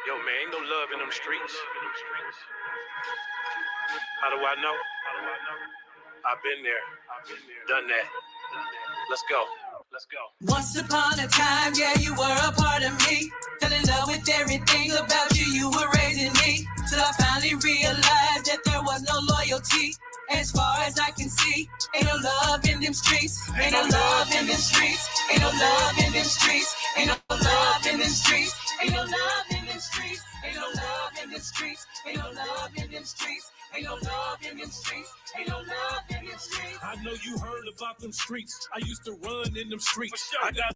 Yo, man, ain't no love in them streets. How do I know? I've been there, done that. Let's go. Once upon a time, yeah, you were a part of me. Fell in love with everything about you, you were raising me. Till I finally realized that there was no loyalty. As far as I can see, ain't no love in them streets. Ain't no love in them streets. Ain't no love in them streets. Ain't no love in them streets. Ain't no love in them streets. Ain't no love in them streets. Ain't no love in them streets. Ain't no love in them streets. Ain't no love in them streets. I know you heard about them streets. I used to run in them streets. I got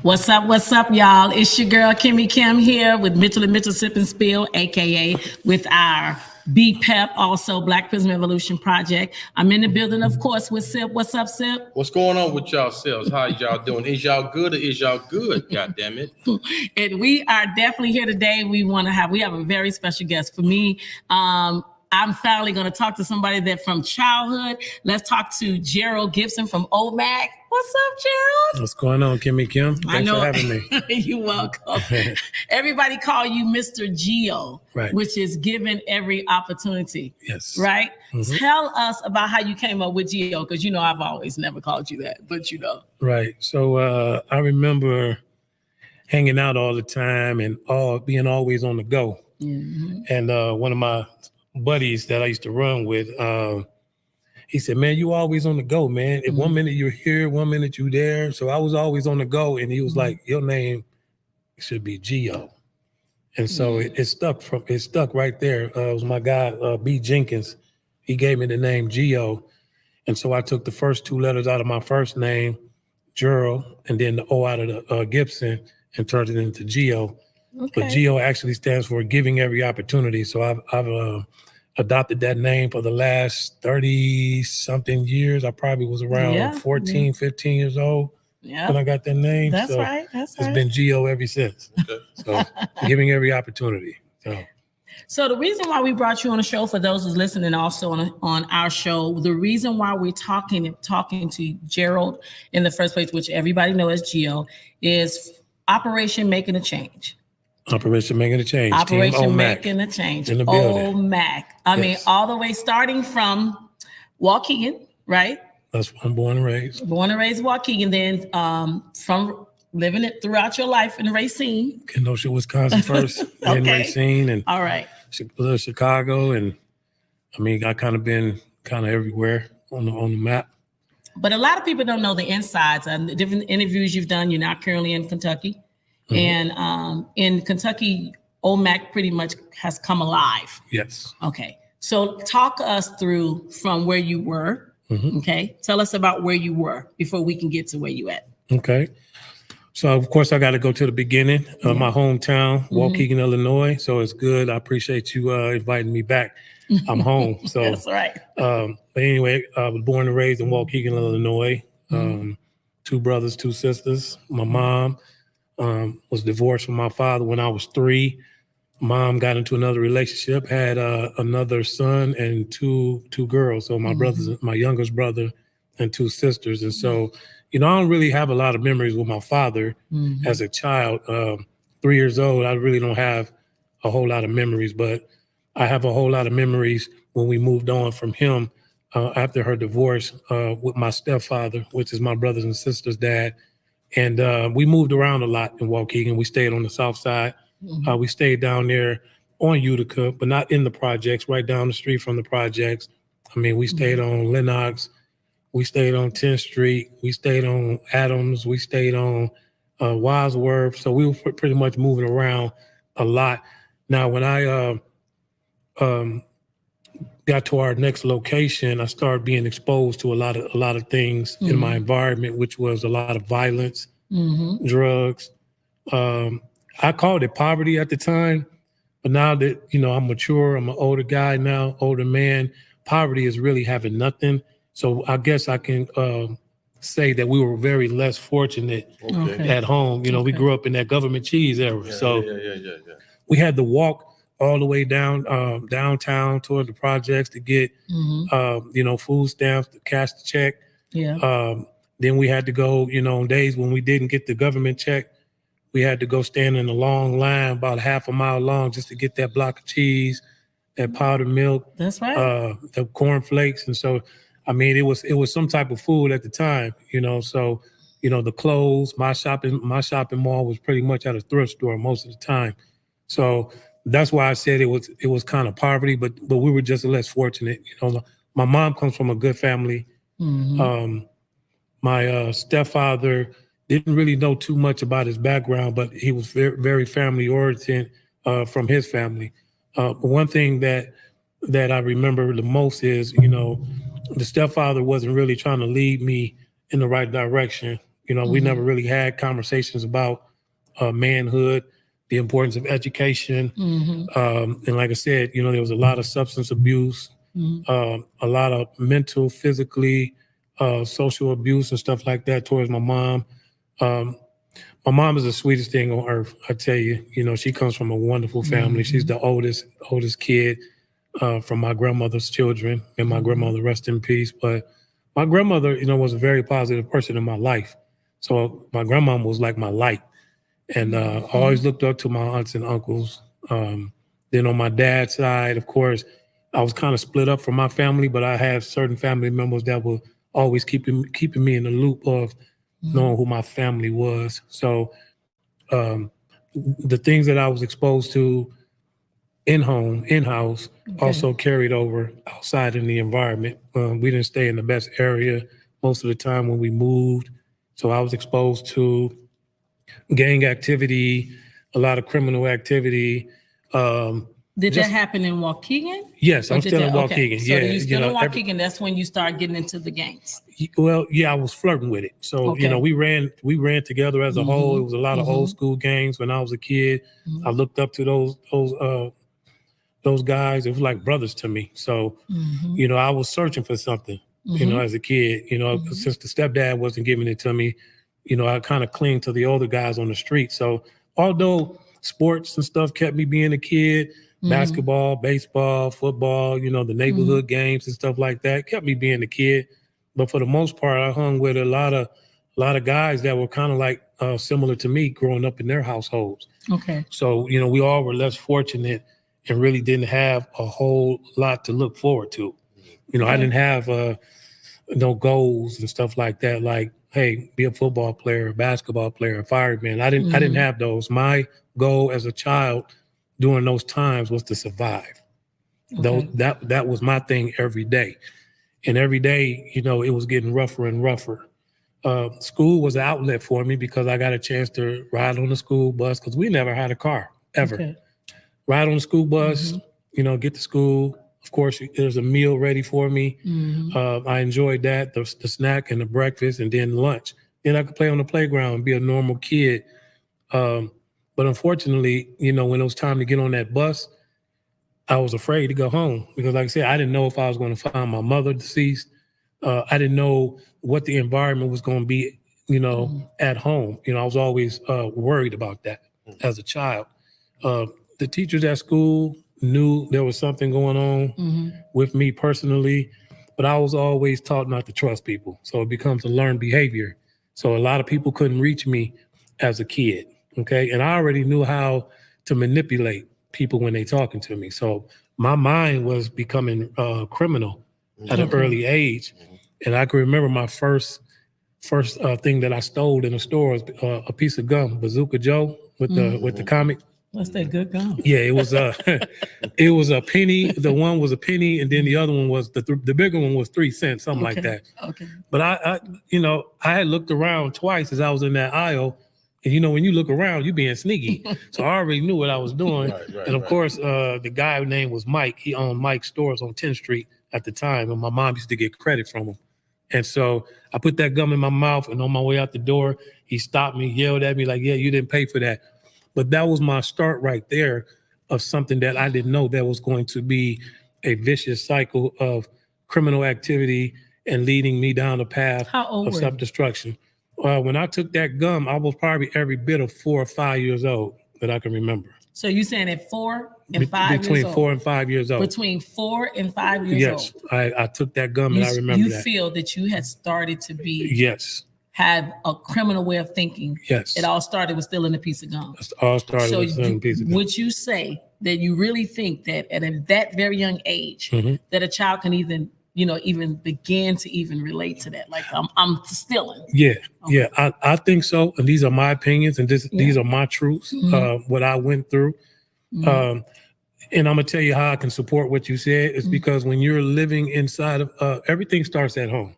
What's up, y'all? It's your girl, Kimmy Kim, here with Mitchell&Mitchell Sip and Spill, a.k.a. with our Bpep, also Black Prison Revolution Project. I'm in the building, of course, with Sip. What's up, Sip? What's going on with y'all selves? How y'all doing? Is y'all good or is y'all good? God damn it. And we are definitely here today. We have a very special guest. For me, I'm finally going to talk to somebody that from childhood. Let's talk to Gerald Gibson from Omac. What's up, Gerald? What's going on, Kimmy Kim? Thanks for having me. You're welcome. Everybody call you Mr. Geo, right, which is given every opportunity. Yes. Right? Mm-hmm. Tell us about how you came up with Geo, because you know I've always never called you that, but you know. Right. So I remember hanging out all the time and being always on the go. Mm-hmm. And one of my buddies that I used to run with, he said, man, you always on the go, man. If 1 minute you're here, 1 minute you there. So I was always on the go. And he was like, your name should be Geo. And so it stuck right there. It was my guy, B. Jenkins. He gave me the name Geo. And so I took the first two letters out of my first name, Gerald, and then the O out of the Gibson, and turned it into Geo. Okay. But Geo actually stands for giving every opportunity. So I've adopted that name for the last 30-something years. I probably was around 14, 15 years old when I got that name. That's right. It's been Geo ever since. Okay. So giving every opportunity. So the reason why we brought you on the show, for those who's listening also on our show, the reason why we're talking to Gerald in the first place, which everybody knows as Geo, is Operation Making a Change. Operation Making a Change. Operation Making a Change. In the building. Omac. I mean, all the way starting from Waukegan, right? That's where I'm born and raised. Born and raised in Waukegan, then from living it throughout your life in Racine. Kenosha, Wisconsin first, then Racine, and all right, Chicago, and I mean, I been everywhere on the map. But a lot of people don't know the insides and the different interviews you've done. You're now currently in Kentucky. Mm-hmm. And in Kentucky, Omac pretty much has come alive. Yes. Okay. So talk us through from where you were. Mm-hmm. Okay. Tell us about where you were before we can get to where you at. Okay. So of course I got to go to the beginning of my hometown, Waukegan, Illinois. So it's good. I appreciate you inviting me back. I'm home. So that's right. But anyway, I was born and raised in Waukegan, Illinois. 2 brothers, 2 sisters. My mom was divorced from my father when I was 3. Mom got into another relationship, had another son and two girls. So my brothers, my youngest brother and 2 sisters. And so, I don't really have a lot of memories with my father as a child. 3 years old, I really don't have a whole lot of memories, but I have a whole lot of memories when we moved on from him after her divorce with my stepfather, which is my brothers and sisters' dad. And we moved around a lot in Waukegan. We stayed on the south side. We stayed down there on Utica, but not in the projects, right down the street from the projects. I mean, we stayed on Lenox. We stayed on 10th Street. We stayed on Adams. We stayed on Wadsworth. So we were pretty much moving around a lot. Now, when I got to our next location, I started being exposed to a lot of things in my environment, which was a lot of violence, drugs. I called it poverty at the time, but now that, I'm mature, I'm an older guy now, older man, poverty is really having nothing. So I guess I can say that we were very less fortunate at home. We grew up in that government cheese era. We had to walk all the way down downtown toward the projects to get food stamps, to cash the check. Yeah. Then we had to go, on days when we didn't get the government check, we had to go stand in a long line about half a mile long just to get that block of cheese, that powdered milk. That's right. The cornflakes. And so, I mean, it was some type of food at the time, so, the clothes, my shopping mall was pretty much at a thrift store most of the time. So that's why I said it was kind of poverty, but we were just less fortunate. My mom comes from a good family. My stepfather didn't really know too much about his background, but he was very, very family oriented from his family. But one thing that I remember the most is, the stepfather wasn't really trying to lead me in the right direction. We never really had conversations about manhood, the importance of education. And like I said, there was a lot of substance abuse, a lot of mental, physically, social abuse and stuff like that towards my mom. My mom is the sweetest thing on earth. I tell you, she comes from a wonderful family. She's the oldest kid from my grandmother's children, and my grandmother rest in peace. But my grandmother, was a very positive person in my life. So my grandmama was like my light. And I always looked up to my aunts and uncles. Then on my dad's side, of course, I was kind of split up from my family, but I had certain family members that were always keeping me in the loop of knowing who my family was. So the things that I was exposed to in-house, also carried over outside in the environment. We didn't stay in the best area most of the time when we moved. So I was exposed to gang activity, a lot of criminal activity. Did that happen in Waukegan? Yes, I'm still in Waukegan. Okay. So Yeah, you still in Waukegan, that's when you start getting into the gangs. Well, yeah, I was flirting with it. So, we ran together as a whole. It was a lot of old school gangs when I was a kid. I looked up to those guys. It was like brothers to me. So, I was searching for something, as a kid, since the stepdad wasn't giving it to me, I kind of clinged to the older guys on the street. So although sports and stuff kept me being a kid, basketball, baseball, football, the neighborhood games and stuff like that kept me being a kid. But for the most part, I hung with a lot of guys that were kind of like similar to me growing up in their households. Okay. So, we all were less fortunate and really didn't have a whole lot to look forward to. I didn't have no goals and stuff like that. Like, hey, be a football player, a basketball player, a fireman. I didn't have those. My goal as a child during those times was to survive. That was my thing every day. And every day, it was getting rougher and rougher. School was an outlet for me because I got a chance to ride on the school bus because we never had a car, ever. Okay. Ride on the school bus, get to school. Of course, there's a meal ready for me. I enjoyed that, the snack and the breakfast and then lunch. Then I could play on the playground and be a normal kid. But unfortunately, when it was time to get on that bus, I was afraid to go home because, like I said, I didn't know if I was going to find my mother deceased. I didn't know what the environment was going to be, at home. I was always worried about that as a child. The teachers at school knew there was something going on with me personally, but I was always taught not to trust people. So it becomes a learned behavior. So a lot of people couldn't reach me as a kid. Okay. And I already knew how to manipulate people when they talking to me. So my mind was becoming criminal at an early age. And I can remember my first thing that I stole in a store was a piece of gum, Bazooka Joe with the comic. What's that good gum? Yeah, it was it was a penny. The one was a penny, and then the other one was the bigger one was 3 cents, something like that. Okay. But I had looked around twice as I was in that aisle, and when you look around, you being sneaky. So I already knew what I was doing. And of course, the guy's name was Mike. He owned Mike's stores on 10th Street at the time, and my mom used to get credit from him. And so I put that gum in my mouth, and on my way out the door, he stopped me, yelled at me like, "Yeah, you didn't pay for that." But that was my start right there of something that I didn't know that was going to be a vicious cycle of criminal activity and leading me down the path of self-destruction. When I took that gum, I was probably every bit of 4 or 5 years old that I can remember. So you saying at 4 and 5 between years old? 4 and 5 years old. Between 4 and 5 years old. Yes, I took that gum and I remember you that. feel that you had started to be Yes. have a criminal way of thinking. Yes. It all started with stealing a piece of gum. It all started with stealing a piece of gum. Would you say that you really think that at that very young age that a child can even begin to even relate to that? Like I'm stealing. Yeah, yeah, I think so. And these are my opinions, and these are my truths. What I went through, and I'm gonna tell you how I can support what you said. It's because when you're living inside of everything starts at home.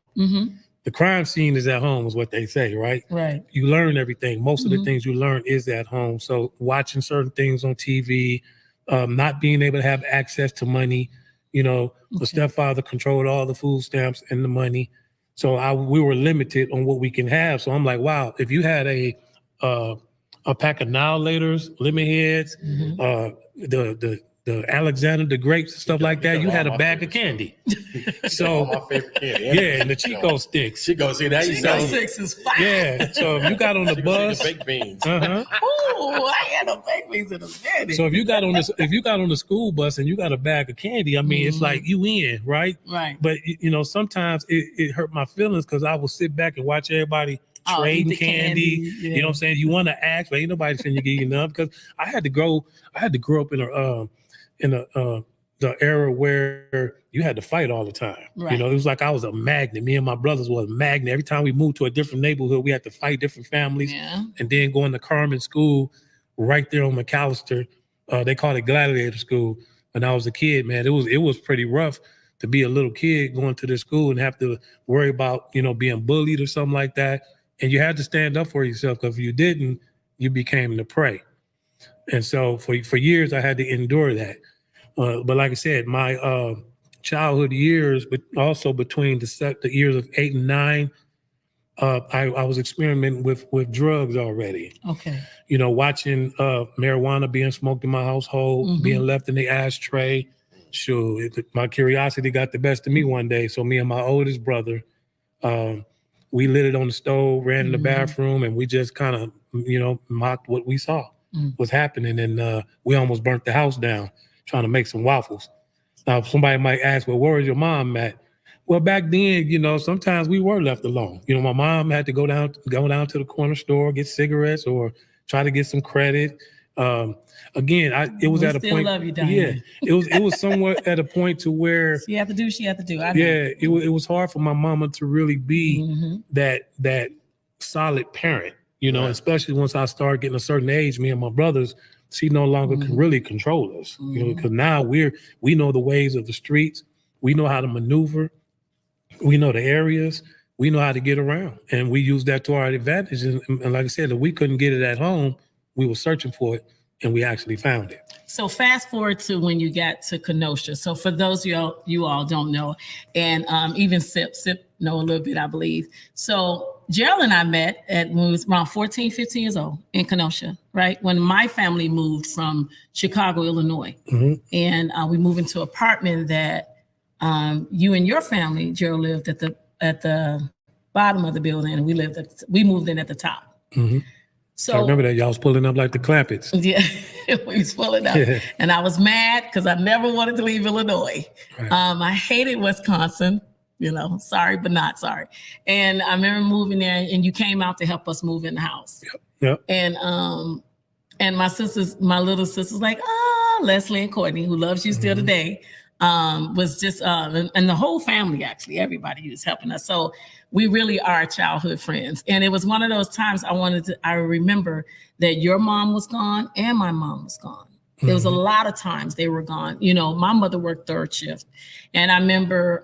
The crime scene is at home, is what they say, right? Right. You learn everything. Most of the things you learn is at home. So watching certain things on TV, not being able to have access to money. The stepfather controlled all the food stamps and the money. So we were limited on what we can have. So I'm like, wow, if you had a pack of Now Laters, Lemon Heads, the Alexander the Grapes, stuff like that, you had a bag of candy. So my favorite candy. Yeah, and the Chico sticks. Chico, see that? Chico sticks is fire. Yeah. So if you got on the bus, baked beans. Ooh, I had no baked beans in a minute. So if you got on the school bus and you got a bag of candy, I mean, it's like you in, right? Right. But sometimes it hurt my feelings because I would sit back and watch everybody trading candy. Yeah. You know what I'm saying? You want to ask, but ain't nobody finna give you none because I had to grow up in the era where you had to fight all the time. Right. It was like I was a magnet. Me and my brothers was a magnet. Every time we moved to a different neighborhood, we had to fight different families. Yeah. And then going to Carmen School right there on McAllister. They called it Gladiator School. When I was a kid, man, it was pretty rough to be a little kid going to this school and have to worry about, being bullied or something like that. And you had to stand up for yourself because if you didn't, you became the prey. And so for years, I had to endure that. But like I said, my childhood years, but also between the years of 8 and 9, I was experimenting with drugs already. Okay. Watching marijuana being smoked in my household, being left in the ashtray. Sure, my curiosity got the best of me one day. So me and my oldest brother, we lit it on the stove, ran in the bathroom, and we just kind of, mocked what we saw was happening. And we almost burnt the house down trying to make some waffles. Now, somebody might ask, well, where was your mom at? Well, back then, sometimes we were left alone. My mom had to go down to the corner store, get cigarettes or try to get some credit. Again, it was at a point. Love you, Diane. Yeah, it was somewhat at a point to where she had to do. It was hard for my mama to really be that solid parent. Especially once I started getting a certain age, me and my brothers, she no longer can really control us. Because now we know the ways of the streets, we know how to maneuver, we know the areas, we know how to get around, and we use that to our advantage. And like I said, if we couldn't get it at home, we were searching for it, and we actually found it. So fast forward to when you got to Kenosha. So for those you all don't know, and even Sip know a little bit, I believe. So Gerald and I met when we was around 14, 15 years old in Kenosha, right? When my family moved from Chicago, Illinois. And we moved into an apartment that you and your family, Gerald, lived at the bottom of the building, and we moved in at the top. So I remember that y'all was pulling up like the Clampets. Yeah, we was pulling up. Yeah. And I was mad because I never wanted to leave Illinois. Right. I hated Wisconsin, sorry, but not sorry. And I remember moving there, and you came out to help us move in the house. Yep. And my little sisters like, Leslie and Courtney, who loves you still today, was just, and the whole family, actually, everybody was helping us. So we really are childhood friends. And it was one of those times I remember that your mom was gone and my mom was gone. There was a lot of times they were gone. My mother worked third shift. And I remember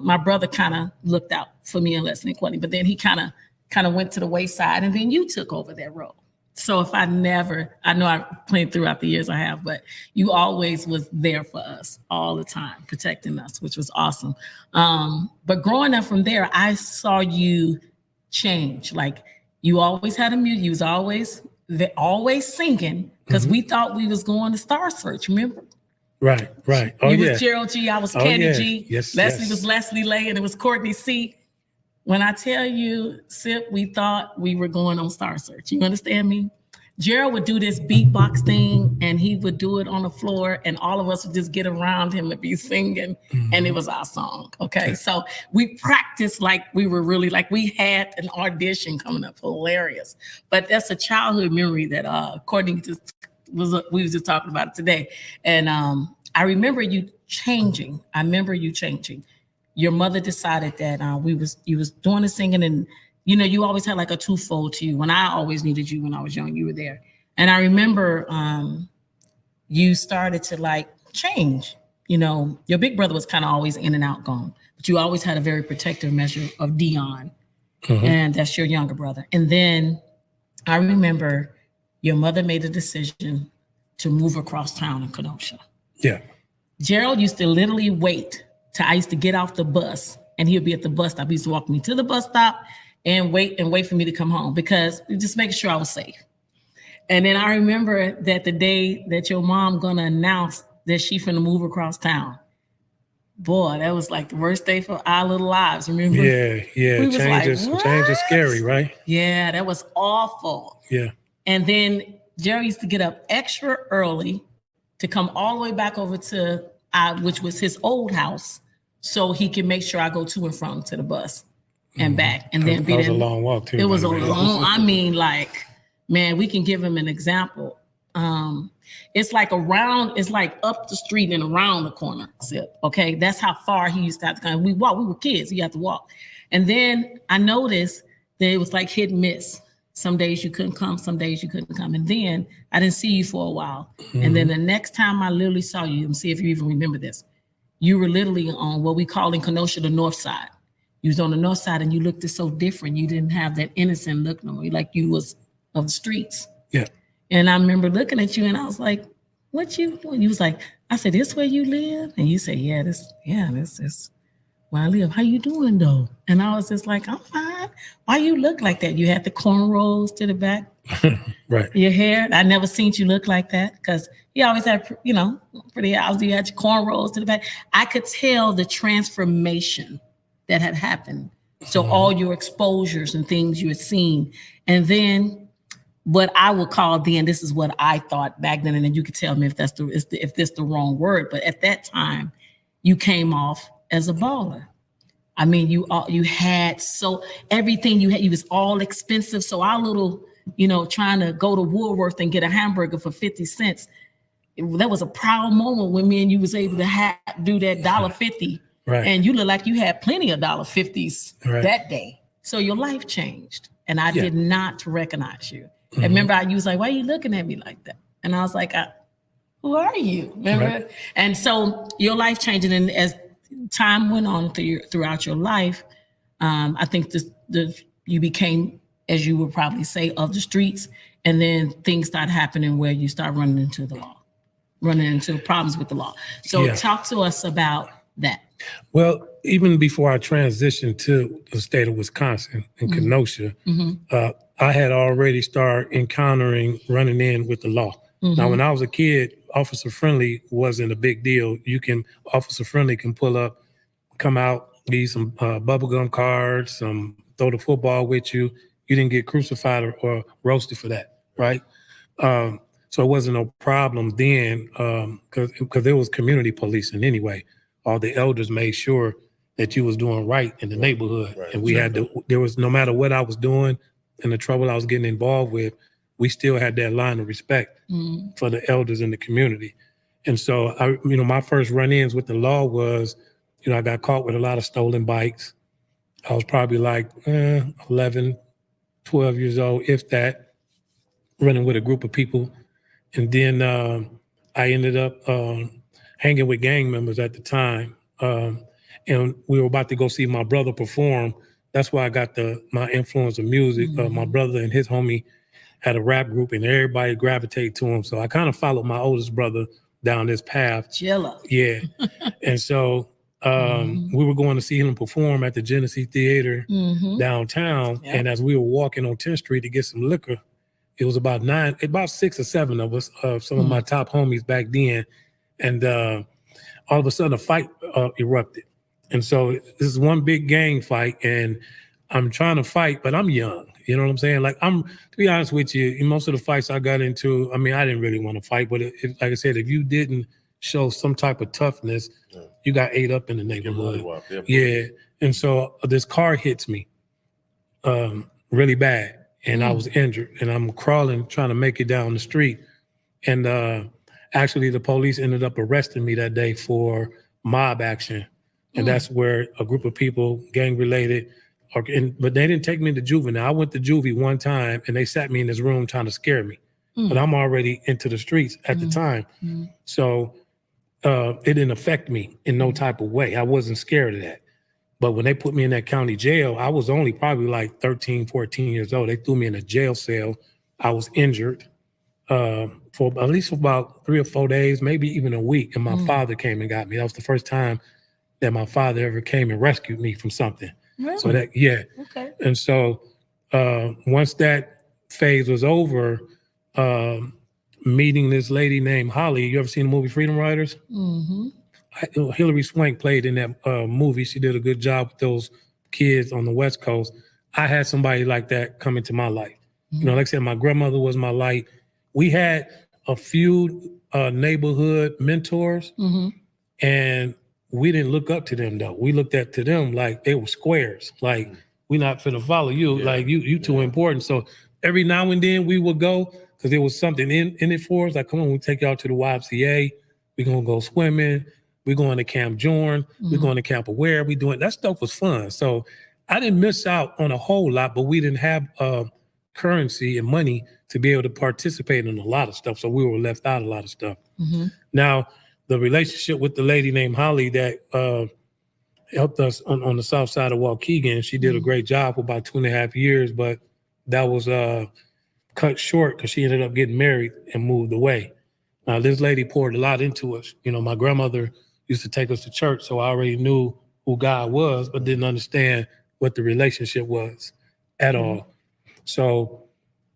my brother kind of looked out for me and Leslie and Courtney, but then he kind of went to the wayside, and then you took over that role. So I know I played throughout the years I have, but you always was there for us all the time, protecting us, which was awesome. But growing up from there, I saw you change. Like you always had a music, you was always singing because we thought we was going to Star Search, remember? Right. Oh, you was Gerald G, I was Kenny G. Yes, Leslie was Leslie Lay, and it was Courtney C. When I tell you, Sip, we thought we were going on Star Search. You understand me? Gerald would do this beatbox thing, and he would do it on the floor, and all of us would just get around him and be singing, and it was our song. Okay, so we practiced like we were really like we had an audition coming up. Hilarious, but that's a childhood memory that, according to we was just talking about it today, and I remember you changing. Your mother decided that you was doing the singing, and you know, you always had like a twofold to you. When I always needed you when I was young, you were there. And I remember you started to like change. You know, your big brother was kind of always in and out gone, but you always had a very protective measure of Dion, and that's your younger brother. And then I remember your mother made a decision to move across town in Kenosha. Yeah. Gerald used to literally wait till I used to get off the bus, and he would be at the bus stop. He used to walk me to the bus stop and wait for me to come home, because just making sure I was safe. And then I remember that the day that your mom gonna announce that she finna move across town, boy, that was like the worst day for our little lives. Remember? Yeah. We was Change is scary, right? Yeah, that was awful. Yeah. And then Jerry used to get up extra early to come all the way back over to which was his old house, so he could make sure I go to and from to the bus and back. And then that was a long walk too. It was a long, I mean, like, man, we can give him an example. It's like up the street and around the corner. Okay, that's how far he used to have to come. We were kids, he had to walk. And then I noticed that it was like hit and miss. Some days you couldn't come, some days you couldn't come. And then I didn't see you for a while. And then the next time I literally saw you, and see if you even remember this, you were literally on what we call in Kenosha the north side. You was on the north side, and you looked so different. You didn't have that innocent look no more, like you was of the streets. Yeah. And I remember looking at you, and I was like, "What you doing?" You was like, "I said, this where you live?" And you said, this is where I live. How you doing though? And I was just like, "I'm fine." Why you look like that? You had the cornrows to the back, right? Your hair. I never seen you look like that, because you always had, you know, pretty eyes. You had your cornrows to the back. I could tell the transformation that had happened. So all your exposures and things you had seen. And then what I would call then, this is what I thought back then, and then you could tell me if that's the wrong word, but at that time, you came off as a baller. I mean, you had so everything you had, you was all expensive. So our little, you know, trying to go to Woolworth and get a hamburger for 50 cents, that was a proud moment when me and you was able to do that $1.50. Right. And you look like you had plenty of $1.50s that day. So your life changed. And I did not recognize you. And remember, you was like, "Why are you looking at me like that?" And I was like, "Who are you?" Remember? Right. And so your life changed. And as time went on throughout your life, I think you became, as you would probably say, of the streets. And then things started happening where you start running into problems with the law. So talk to us about that. Well, even before I transitioned to the state of Wisconsin in Kenosha, I had already started encountering running in with the law. Now, when I was a kid, officer friendly wasn't a big deal. Officer friendly can pull up, come out, give you some bubblegum cards, throw the football with you. You didn't get crucified or roasted for that, right? So it wasn't no problem then, because there was community policing anyway. All the elders made sure that you was doing right in the neighborhood. Right. And there was, no matter what I was doing and the trouble I was getting involved with, we still had that line of respect for the elders in the community. And so my first run-ins with the law was, I got caught with a lot of stolen bikes. I was probably like 11, 12 years old, if that, running with a group of people. And then I ended up hanging with gang members at the time. And we were about to go see my brother perform. That's why I got my influence of music. My brother and his homie had a rap group, and everybody gravitated to him. So I kind of followed my oldest brother down this path. Chilla. Yeah. And so we were going to see him perform at the Genesee Theater downtown. Yep. And as we were walking on 10th Street to get some liquor, it was about 6 or 7 of us, some of my top homies back then. And all of a sudden a fight erupted. And so this is one big gang fight, and I'm trying to fight, but I'm young. You know what I'm saying? Like, to be honest with you, in most of the fights I got into, I mean, I didn't really want to fight, but like I said, if you didn't show some type of toughness, you got ate up in the neighborhood. Yeah. And so this car hits me really bad, and I was injured, and I'm crawling, trying to make it down the street. And actually, the police ended up arresting me that day for mob action. And that's where a group of people, gang-related, but they didn't take me to juvenile. I went to juvie one time, and they sat me in this room trying to scare me. But I'm already into the streets at the time. So it didn't affect me in no type of way. I wasn't scared of that. But when they put me in that county jail, I was only probably like 13, 14 years old. They threw me in a jail cell. I was injured for at least about 3 or 4 days, maybe even a week. And my father came and got me. That was the first time that my father ever came and rescued me from something. Really? So that, yeah. Okay. And so once that phase was over, meeting this lady named Holly. You ever seen the movie Freedom Riders? Hilary Swank played in that movie. She did a good job with those kids on the West Coast. I had somebody like that come into my life. You know, like I said, my grandmother was my light. We had a few neighborhood mentors, and we didn't look up to them though. We looked up to them like they were squares. Like, we not finna follow you. Like, you too important. So every now and then we would go, because there was something in it for us. Like, come on, we'll take y'all to the YMCA. We're gonna go swimming. We're going to Camp Jorn. We're going to Camp Aware. We doing that stuff was fun. So I didn't miss out on a whole lot, but we didn't have currency and money to be able to participate in a lot of stuff. So we were left out a lot of stuff. Now, the relationship with the lady named Holly that helped us on the south side of Waukegan, she did a great job for about 2.5 years, but that was cut short because she ended up getting married and moved away. Now, this lady poured a lot into us. You know, my grandmother used to take us to church, so I already knew who God was, but didn't understand what the relationship was at all. So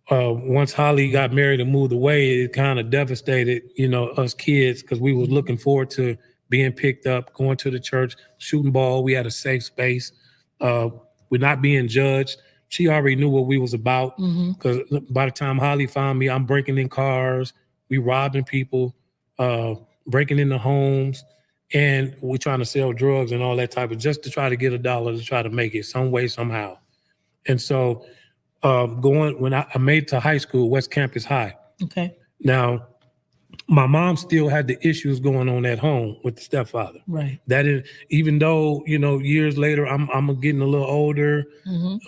once Holly got married and moved away, it kind of devastated, you know, us kids, because we was looking forward to being picked up, going to the church, shooting ball. We had a safe space. We're not being judged. She already knew what we was about, because by the time Holly found me, I'm breaking in cars, we robbing people, breaking into homes, and we're trying to sell drugs and all that type of, just to try to get $1 to try to make it some way, somehow. And so when I made it to high school, West Campus High. Okay. Now, my mom still had the issues going on at home with the stepfather. Right. That is, even though, you know, years later, I'm getting a little older,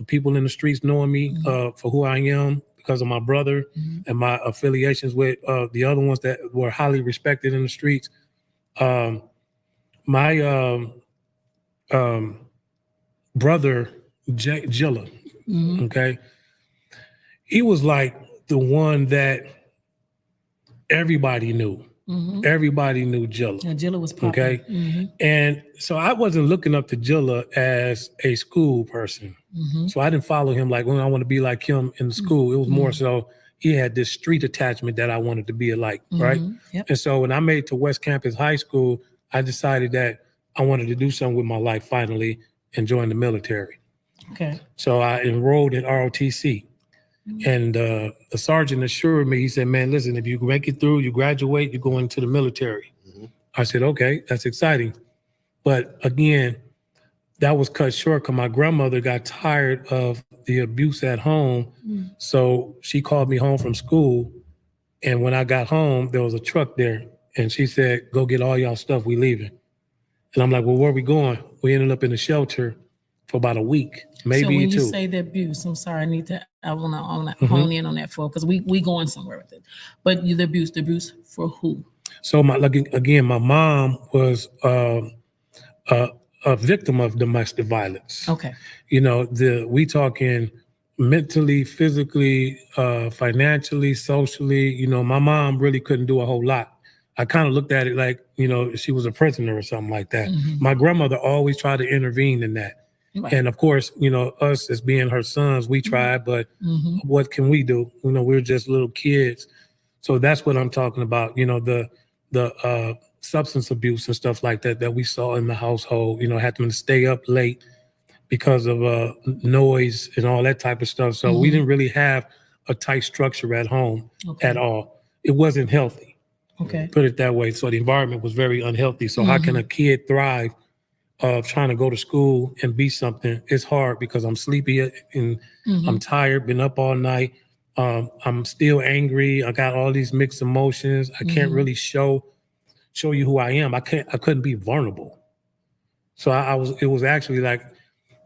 people in the streets knowing me for who I am because of my brother and my affiliations with the other ones that were highly respected in the streets. My brother, Gilla, okay, he was like the one that everybody knew. Everybody knew Gilla. Yeah, Gilla was popular. Okay. And so I wasn't looking up to Gilla as a school person. So I didn't follow him like, well, I want to be like him in the school. It was more so he had this street attachment that I wanted to be like, right? Yep. And so when I made it to West Campus High School, I decided that I wanted to do something with my life finally and join the military. Okay. So I enrolled in ROTC. And the sergeant assured me, he said, man, listen, if you make it through, you graduate, you're going to the military. I said, okay, that's exciting. But again, that was cut short because my grandmother got tired of the abuse at home. So she called me home from school. And when I got home, there was a truck there. And she said, go get all y'all stuff, we leaving. And I'm like, well, where are we going? We ended up in a shelter for about a week, maybe 2. So when you say the abuse, I'm sorry, I want to hone in on that for, because we going somewhere with it. But the abuse for who? So my mom was a victim of domestic violence. Okay. You know, we talking mentally, physically, financially, socially. You know, my mom really couldn't do a whole lot. I kind of looked at it like, you know, she was a prisoner or something like that. My grandmother always tried to intervene in that. Right. And of course, you know, us as being her sons, we tried, but what can we do? You know, we're just little kids. So that's what I'm talking about. You know, the substance abuse and stuff like that we saw in the household, you know, having to stay up late, because of noise and all that type of stuff. So we didn't really have a tight structure at home at all. It wasn't healthy. Okay. Put it that way. So the environment was very unhealthy. So how can a kid thrive trying to go to school and be something? It's hard because I'm sleepy and I'm tired, been up all night. I'm still angry. I got all these mixed emotions. I can't really show you who I am. I couldn't be vulnerable. So it was actually like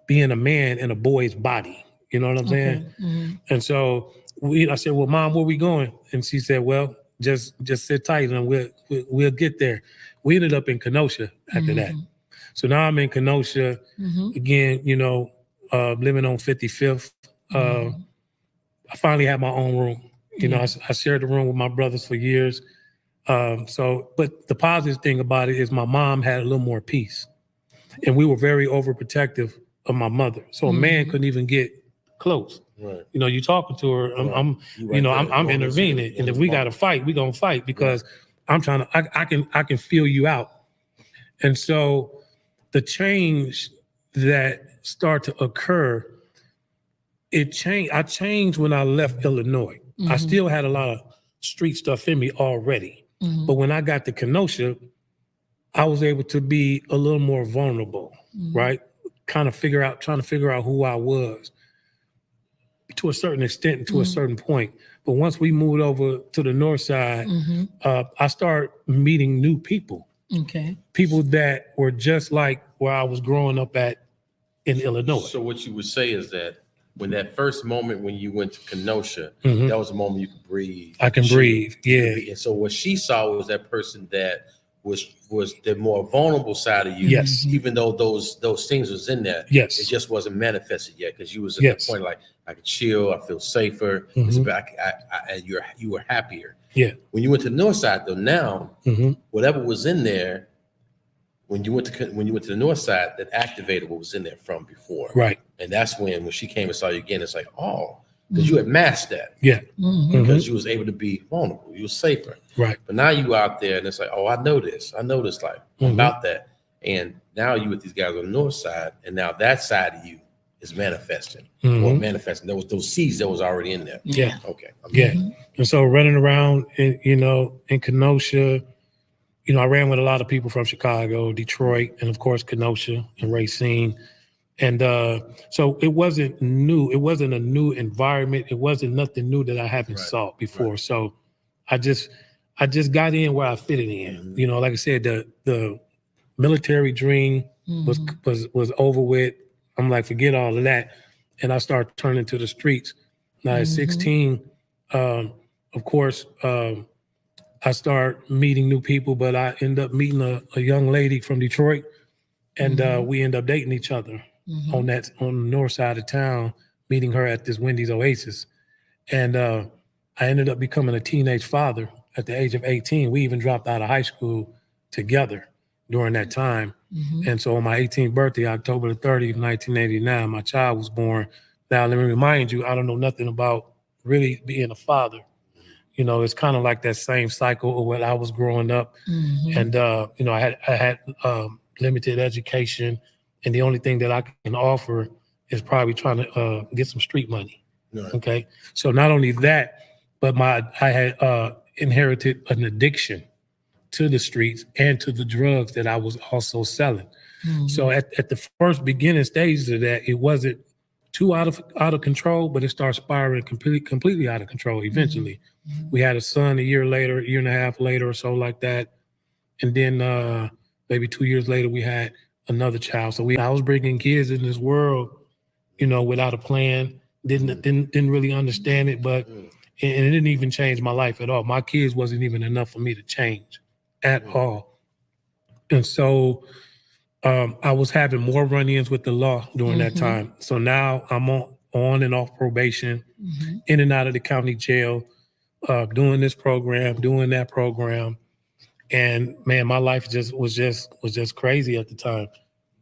being a man in a boy's body. You know what I'm saying? And so I said, well, Mom, where we going? And she said, well, just sit tight and we'll get there. We ended up in Kenosha after that. So now I'm in Kenosha again, living on 55th. I finally had my own room. You know, I shared the room with my brothers for years. But the positive thing about it is my mom had a little more peace. And we were very overprotective of my mother. So a man couldn't even get close. Right. You know, you talking to her, I'm intervening. And if we got to fight, we gonna fight because I'm trying to, I can feel you out. And so the change that started to occur, I changed when I left Illinois. I still had a lot of street stuff in me already. But when I got to Kenosha, I was able to be a little more vulnerable, right? Trying to figure out who I was to a certain extent and to a certain point. But once we moved over to the north side, I started meeting new people. Okay. People that were just like where I was growing up at in Illinois. So what you would say is that when that first moment when you went to Kenosha, that was a moment you could breathe. I can breathe, yeah. And so what she saw was that person that was the more vulnerable side of you. Yes. Even though those things was in there. Yes. It just wasn't manifested yet because you was at that point like, I could chill, I feel safer. It's back, you were happier. Yeah. When you went to the north side though, now whatever was in there, when you went to the north side, that activated what was in there from before. Right. And that's when she came and saw you again, it's like, oh, because you had masked that. Yeah. Because you was able to be vulnerable. You was safer. Right. But now you out there and it's like, oh, I know this life. I'm about that. And now you with these guys on the north side, and now that side of you is manifesting. Or manifesting. There was those seeds that was already in there. Yeah. Okay. Yeah. And so running around in Kenosha, I ran with a lot of people from Chicago, Detroit, and of course Kenosha and Racine. And so it wasn't new. It wasn't a new environment. It wasn't nothing new that I haven't saw before. Right. So I just got in where I fitted in. Like I said, the military dream was over with. I'm like, forget all of that. And I started turning to the streets. Now at 16, of course, I start meeting new people, but I end up meeting a young lady from Detroit, and we end up dating each other on the north side of town, meeting her at this Wendy's Oasis. And I ended up becoming a teenage father at the age of 18. We even dropped out of high school together during that time. And so on my 18th birthday, October the 30th, 1989, my child was born. Now, let me remind you, I don't know nothing about really being a father. It's kind of like that same cycle of when I was growing up. And, I had limited education. And the only thing that I can offer is probably trying to get some street money. Right. Okay. So not only that, but I had inherited an addiction to the streets and to the drugs that I was also selling. So at the first beginning stages of that, it wasn't too out of control, but it started spiraling completely out of control eventually. We had a son a year and a half later or so like that. And then maybe 2 years later, we had another child. So I was bringing kids in this world, without a plan, didn't really understand it, but and it didn't even change my life at all. My kids wasn't even enough for me to change at all. And so I was having more run-ins with the law during that time. So now I'm on and off probation, in and out of the county jail, doing this program, doing that program. And man, my life was just crazy at the time.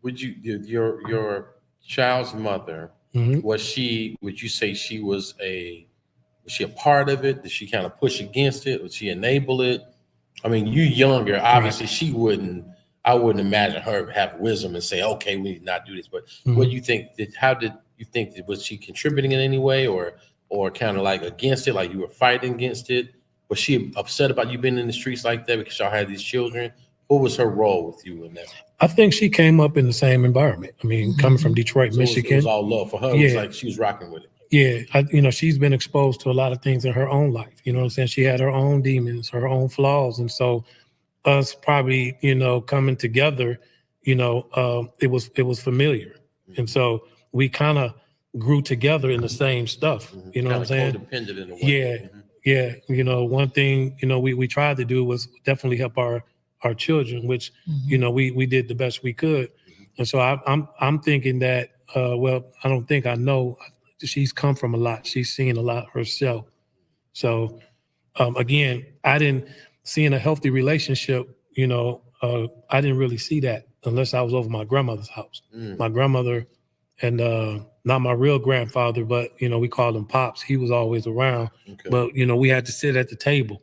Would your child's mother, would you say she was a part of it? Did she kind of push against it? Would she enable it? I mean, you younger, obviously she wouldn't I wouldn't imagine her have wisdom and say, okay, we need to not do this. But Mhm. what do you think? How did you think that, was she contributing in any way, or kind of like against it, like you were fighting against it? Was she upset about you being in the streets like that because y'all had these children? What was her role with you in that? I think she came up in the same environment. I mean, coming from Detroit, So Michigan. it was all love for her. It was like she was rocking with it. Yeah, she's been exposed to a lot of things in her own life. You know what I'm saying? She had her own demons, her own flaws. And so us probably, coming together, it was familiar. And so we kind of grew together in the same stuff. You know what I'm saying? Codependent in a way. Yeah. One thing, we tried to do was definitely help our children, which, we did the best we could. And so I'm thinking that, I don't think I know, she's come from a lot. She's seen a lot herself. So again, I didn't see in a healthy relationship, I didn't really see that unless I was over my grandmother's house. My grandmother and not my real grandfather, but, we called him Pops. He was always around. Okay. But, we had to sit at the table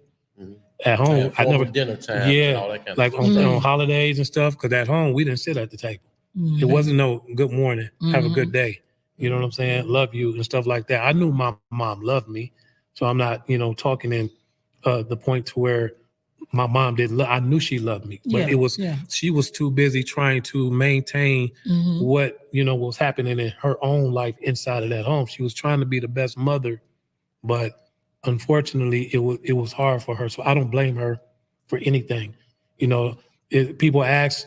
at home. I never dinner time and all that kind of stuff. On holidays and stuff, because at home we didn't sit at the table. It wasn't no good morning, have a good day. You know what I'm saying? Love you and stuff like that. I knew my mom loved me. So I'm not, talking in the point to where my mom didn't I knew she loved me, but she was too busy trying to maintain what, was happening in her own life inside of that home. She was trying to be the best mother, but unfortunately it was hard for her. So I don't blame her for anything. People ask,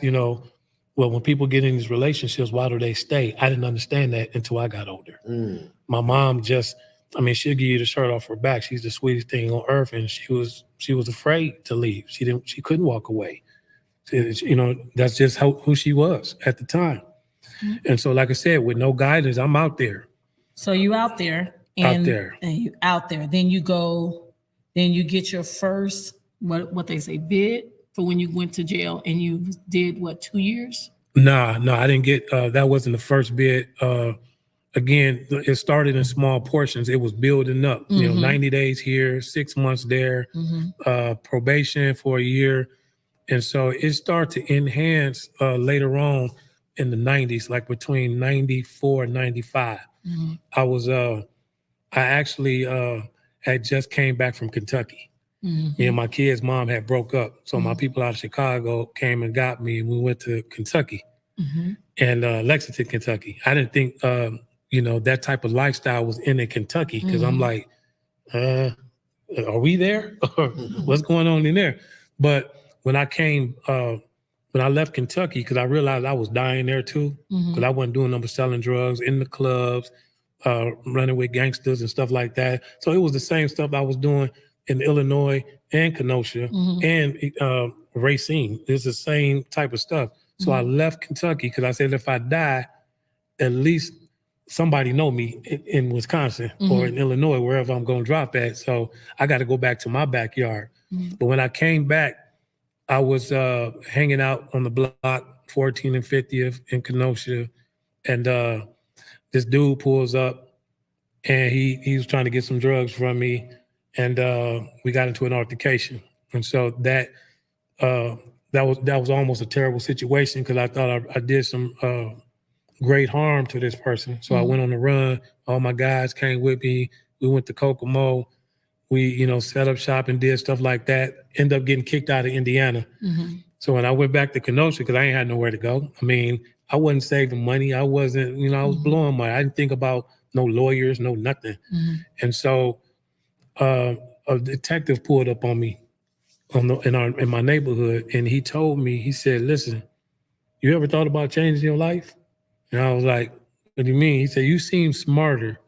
well, when people get in these relationships, why do they stay? I didn't understand that until I got older. My mom she'll give you the shirt off her back. She's the sweetest thing on earth. And she was afraid to leave. She couldn't walk away. That's just who she was at the time. And so, like I said, with no guidance, I'm out there. So you out there. And you out there. Then you go, then you get your first, what they say, bid for when you went to jail, and you did 2 years? No, I didn't get, that wasn't the first bid. Again, it started in small portions. It was building up, 90 days here, 6 months there, probation for a year. And so it started to enhance later on in the 90s, like between 94 and 95. I actually had just came back from Kentucky. Me and my kid's mom had broke up. So my people out of Chicago came and got me, and we went to Kentucky and Lexington, Kentucky. I didn't think, that type of lifestyle was in Kentucky, because I'm like, are we there? Or what's going on in there? But when I came, when I left Kentucky, because I realized I was dying there too, because I wasn't doing nothing but selling drugs in the clubs, running with gangsters and stuff like that. So it was the same stuff I was doing in Illinois and Kenosha and Racine. It's the same type of stuff. So I left Kentucky because I said, if I die, at least somebody know me in Wisconsin or in Illinois, wherever I'm going to drop at. So I got to go back to my backyard. But when I came back, I was hanging out on the block, 14 and 50th in Kenosha, and this dude pulls up, and he was trying to get some drugs from me, and we got into an altercation. And so that was almost a terrible situation, because I thought I did some great harm to this person. So I went on the run. All my guys came with me. We went to Kokomo. We, set up shop and did stuff like that. Ended up getting kicked out of Indiana. So when I went back to Kenosha, because I ain't had nowhere to go. I mean, I wasn't saving money. I wasn't, I was blowing money. I didn't think about no lawyers, no nothing. And so a detective pulled up on me in my neighborhood, and he told me, he said, listen, you ever thought about changing your life? And I was like, what do you mean? He said, you seem smarter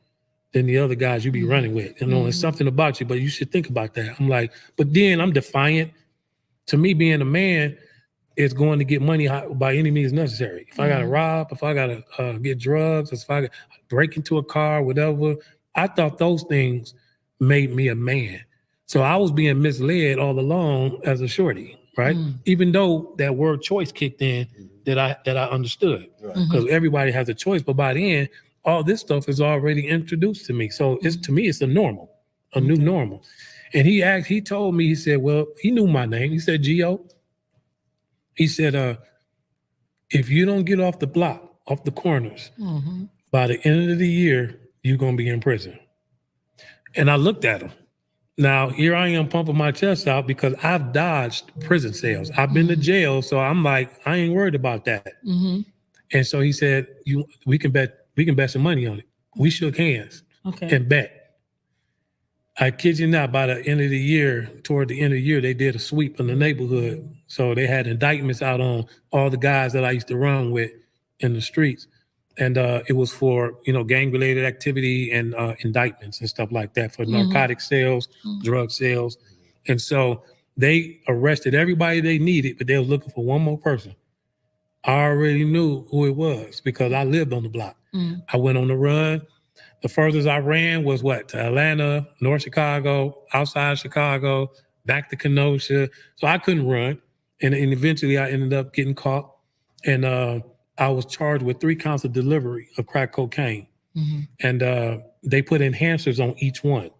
than the other guys you be running with. There's something about you, but you should think about that. I'm like, but then I'm defiant. To me, being a man is going to get money by any means necessary. If I got to rob, if I got to get drugs, if I got to break into a car, whatever, I thought those things made me a man. So I was being misled all along as a shorty, right? Even though that word choice kicked in, that I understood, because everybody has a choice. But by then, all this stuff is already introduced to me. So to me, it's a new normal. And he told me, he said, well, he knew my name. He said, Gio. He said, if you don't get off the block, off the corners, by the end of the year, you're going to be in prison. And I looked at him. Now, here I am pumping my chest out because I've dodged prison cells. I've been to jail, so I'm like, I ain't worried about that. And so he said, we can bet some money on it. We shook hands and bet. I kid you not, by the end of the year, toward the end of the year, they did a sweep in the neighborhood. So they had indictments out on all the guys that I used to run with in the streets. And it was for, gang-related activity and indictments and stuff like that for narcotic sales, drug sales. And so they arrested everybody they needed, but they were looking for one more person. I already knew who it was because I lived on the block. I went on the run. The furthest I ran was to Atlanta, North Chicago, outside Chicago, back to Kenosha. So I couldn't run. And eventually I ended up getting caught. And I was charged with 3 counts of delivery of crack cocaine. And they put enhancers on each one,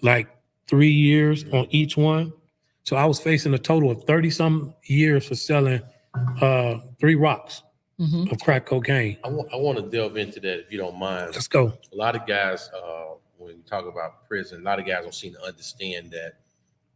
like 3 years on each one. So I was facing a total of 30-some years for selling 3 rocks of crack cocaine. I want to delve into that if you don't mind. Let's go. A lot of guys, when we talk about prison, a lot of guys don't seem to understand that.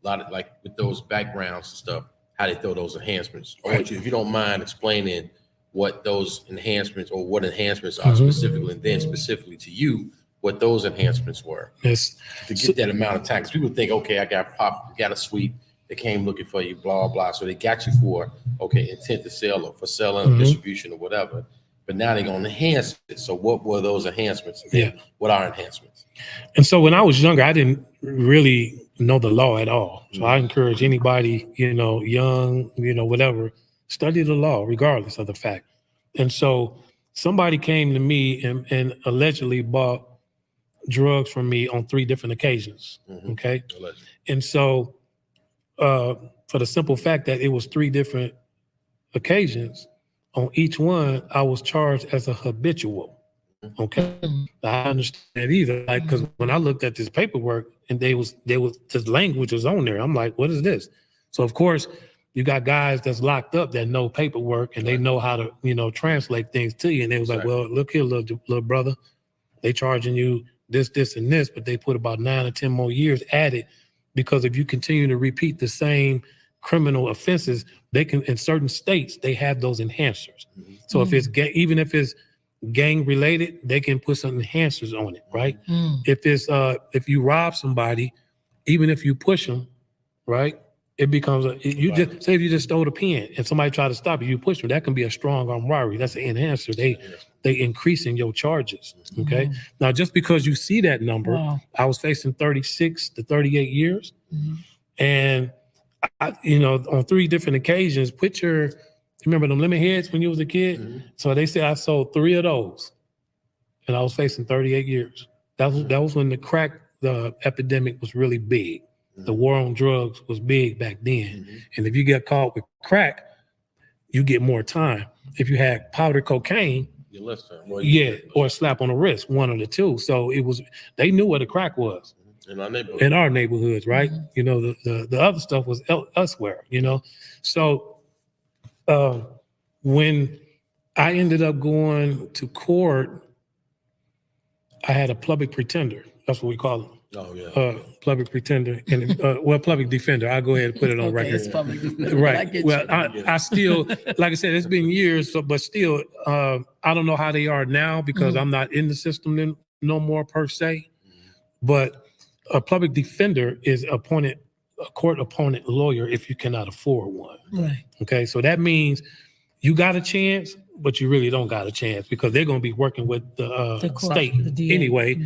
A lot of, like, with those backgrounds and stuff, how they throw those enhancements. I want you, if you don't mind, explaining what those enhancements or what enhancements are specifically, and then specifically to you, what those enhancements were. Yes. To get that amount of time. Because people think, okay, I got popped, got a sweep, they came looking for you, blah, blah. So they got you for, intent to sell or for selling, distribution or whatever. But now they're going to enhance it. So what were those enhancements? What are enhancements? And so when I was younger, I didn't really know the law at all. So I encourage anybody, young, whatever, study the law regardless of the fact. And so somebody came to me and allegedly bought drugs from me on 3 different occasions. Okay. Allegedly. And so for the simple fact that it was 3 different occasions, on each one, I was charged as a habitual. Okay. I understand either. Like, because when I looked at this paperwork and this language was on there, I'm like, what is this? So of course, you got guys that's locked up that know paperwork and they know how to, translate things to you. And they was like, well, look here, little brother, they charging you this, and this, but they put about 9 or 10 more years added because if you continue to repeat the same criminal offenses, they can, in certain states, they have those enhancers. So if it's even if it's gang related, they can put some enhancers on it, right? If it's if you rob somebody, even if you push them, right, it becomes just say if you just stole a pen and somebody try to stop you, you push them, that can be a strong arm robbery. That's an enhancer. They increasing your charges. Okay. Now just because you see that number, I was facing 36 to 38 years, and I, on 3 different occasions, remember them lemon heads when you was a kid? So they said I sold 3 of those and I was facing 38 years. That was when the epidemic was really big. The war on drugs was big back then. And if you get caught with crack, you get more time. If you had powder cocaine, or a slap on the wrist, one of the 2. So they knew what the crack was. In our neighborhoods, right? The other stuff was elsewhere, So when I ended up going to court, I had a public pretender. That's what we call them. Oh, yeah. Public pretender and public defender. I'll go ahead and put it on record. It's public defender. Right. Well, I still, like I said, it's been years, but still, I don't know how they are now because I'm not in the system no more per se. But a public defender is a court-appointed lawyer if you cannot afford one. Right. Okay, so that means you got a chance, but you really don't got a chance because they're going to be working with the state anyway.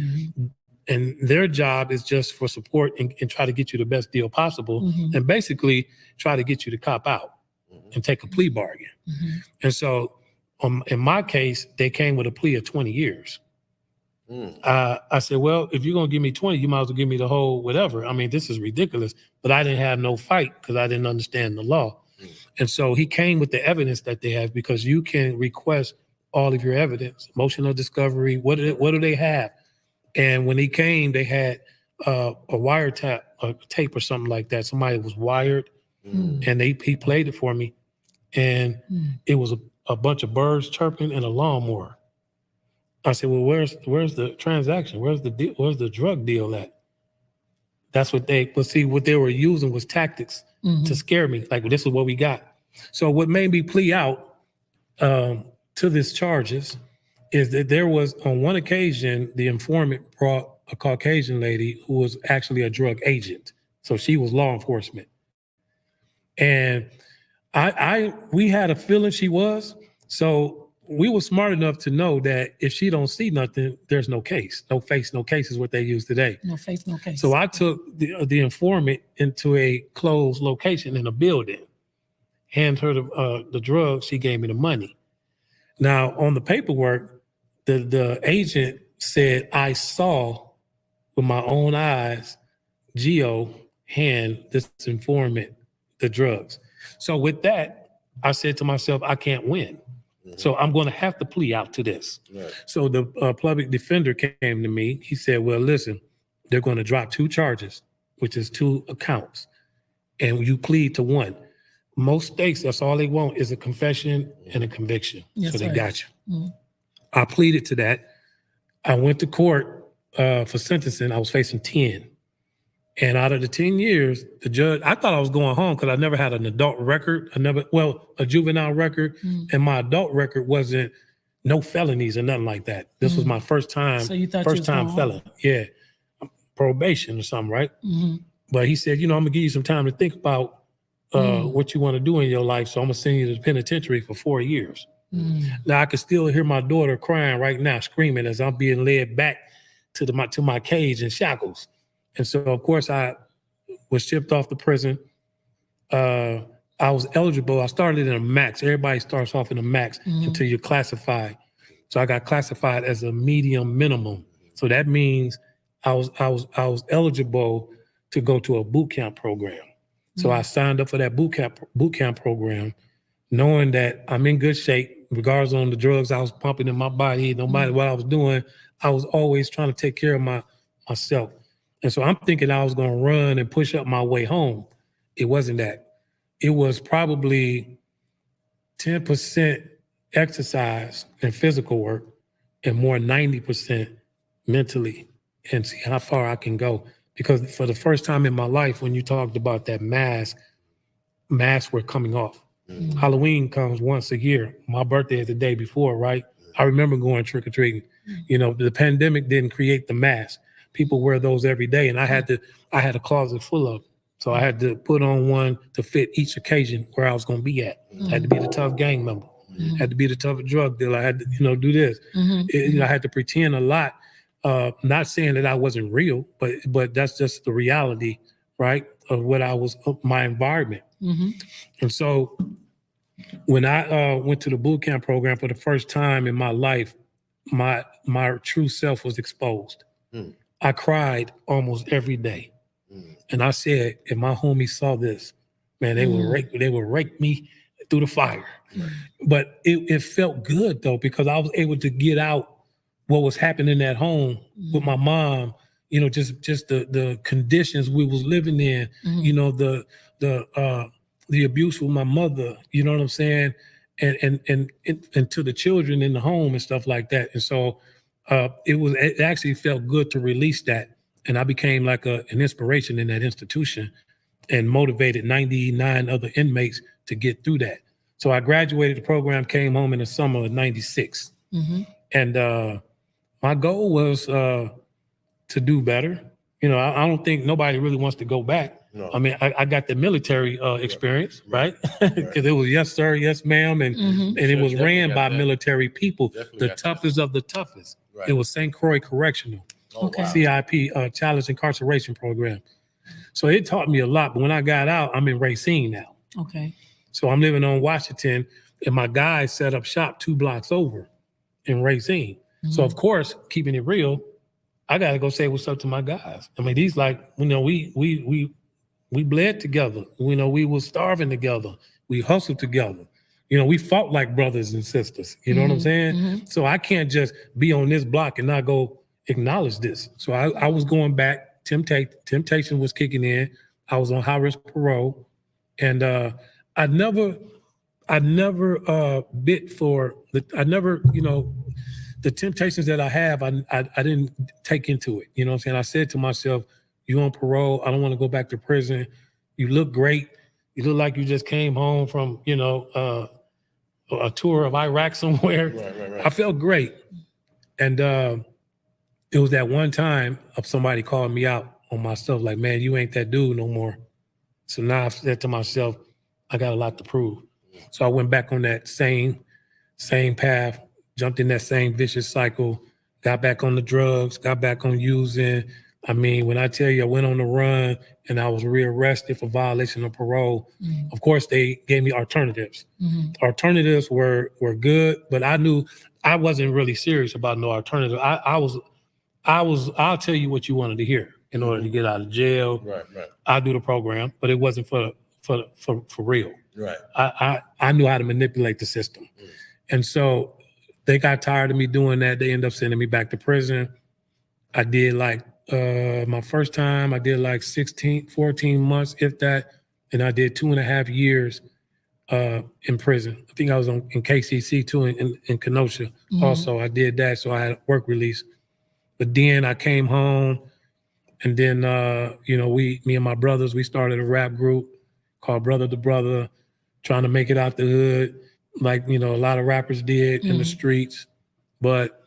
And their job is just for support and try to get you the best deal possible and basically try to get you to cop out and take a plea bargain. And so in my case, they came with a plea of 20 years. I said, well, if you're going to give me 20, you might as well give me the whole whatever. I mean, this is ridiculous. But I didn't have no fight because I didn't understand the law. And so he came with the evidence that they have because you can request all of your evidence, motion of discovery. What do they have? And when he came, they had a wiretap, a tape or something like that. Somebody was wired and he played it for me. And it was a bunch of birds chirping and a lawnmower. I said, well, where's the transaction? Where's the drug deal at? That's what what they were using was tactics to scare me. Like, well, this is what we got. So what made me plea out to this charges is that there was, on one occasion, the informant brought a Caucasian lady who was actually a drug agent. So she was law enforcement. And we had a feeling she was. So we were smart enough to know that if she don't see nothing, there's no case. No face, no case is what they use today. No face, no case. So I took the informant into a closed location in a building, hand her the drugs, she gave me the money. Now, on the paperwork, the agent said, I saw with my own eyes, Gio hand this informant the drugs. So with that, I said to myself, I can't win. So I'm going to have to plea out to this. Right. So the public defender came to me. He said, well, listen, they're going to drop 2 charges, which is 2 accounts, and you plead to 1. Most states, that's all they want is a confession and a conviction. Yes, so they got you. I pleaded to that. I went to court for sentencing. I was facing 10. And out of the 10 years, the judge, I thought I was going home because I never had an adult record. A juvenile record. And my adult record wasn't no felonies or nothing like that. This was my first time, so you thought first time felon. Yeah. Probation or something, right? But he said, I'm gonna give you some time to think about what you want to do in your life. So I'm gonna send you to the penitentiary for 4 years. Now I can still hear my daughter crying right now, screaming as I'm being led back to my cage in shackles. And so, of course, I was shipped off to prison. I was eligible. I started in a max. Everybody starts off in a max until you're classified. So I got classified as a medium minimum. So that means I was eligible to go to a boot camp program. So I signed up for that boot camp program, knowing that I'm in good shape, regardless on the drugs I was pumping in my body, no matter what I was doing. I was always trying to take care of myself. And so I'm thinking I was going to run and push up my way home. It wasn't that. It was probably 10% exercise and physical work and more 90% mentally, and see how far I can go. Because for the first time in my life, when you talked about that masks were coming off. Halloween comes once a year. My birthday is the day before, right? I remember going trick-or-treating. The pandemic didn't create the mask. People wear those every day, and I had a closet full of them. So I had to put on one to fit each occasion where I was going to be at. I had to be the tough gang member. Had to be the tough drug dealer. I had to, do this. I had to pretend a lot. Not saying that I wasn't real, but that's just the reality, right, of what of my environment. And so when I went to the boot camp program for the first time in my life, my true self was exposed. I cried almost every day. And I said, if my homies saw this, man, they would rake me through the fire. But it felt good though, because I was able to get out what was happening at home with my mom, just the conditions we was living in, the abuse with my mother, you know what I'm saying? And to the children in the home and stuff like that. And so it actually felt good to release that. And I became like an inspiration in that institution and motivated 99 other inmates to get through that. So I graduated the program, came home in the summer of '96. And my goal was to do better. I don't think nobody really wants to go back. No. I mean, I got the military experience, right? Because it was yes, sir, yes, ma'am. And it was ran by military people, the toughest of the toughest. Right. It was St. Croix Correctional, CIP, Challenge Incarceration Program. So it taught me a lot. But when I got out, I'm in Racine now. Okay. So I'm living on Washington, and my guys set up shop 2 blocks over in Racine. So of course, keeping it real, I gotta go say what's up to my guys. I mean, these we bled together. We was starving together. We hustled together. We fought like brothers and sisters. You know what I'm saying? So I can't just be on this block and not go acknowledge this. So I was going back. Temptation was kicking in. I was on high risk parole, and I I never bit for I never, the temptations that I have, I didn't take into it. You know what I'm saying? I said to myself, you on parole, I don't want to go back to prison. You look great. You look like you just came home from, a tour of Iraq somewhere. Right. I felt great. And it was that one time of somebody calling me out on my stuff, like, man, you ain't that dude no more. So now I've said to myself, I got a lot to prove. So I went back on that same path, jumped in that same vicious cycle, got back on the drugs, got back on using. I mean, when I tell you I went on the run and I was rearrested for violation of parole, of course they gave me alternatives. Alternatives were good, but I knew I wasn't really serious about no alternative. I'll tell you what you wanted to hear in order to get out of jail. Right. I'll do the program, but it wasn't for real. Right. I knew how to manipulate the system. And so they got tired of me doing that. They ended up sending me back to prison. I did my first time, I did 14 months, if that. And I did 2.5 years in prison. I think I was in KCC too, in Kenosha. Also, I did that. So I had a work release. But then I came home and then, me and my brothers, we started a rap group called Brother to Brother, trying to make it out the hood, like, a lot of rappers did in the streets. But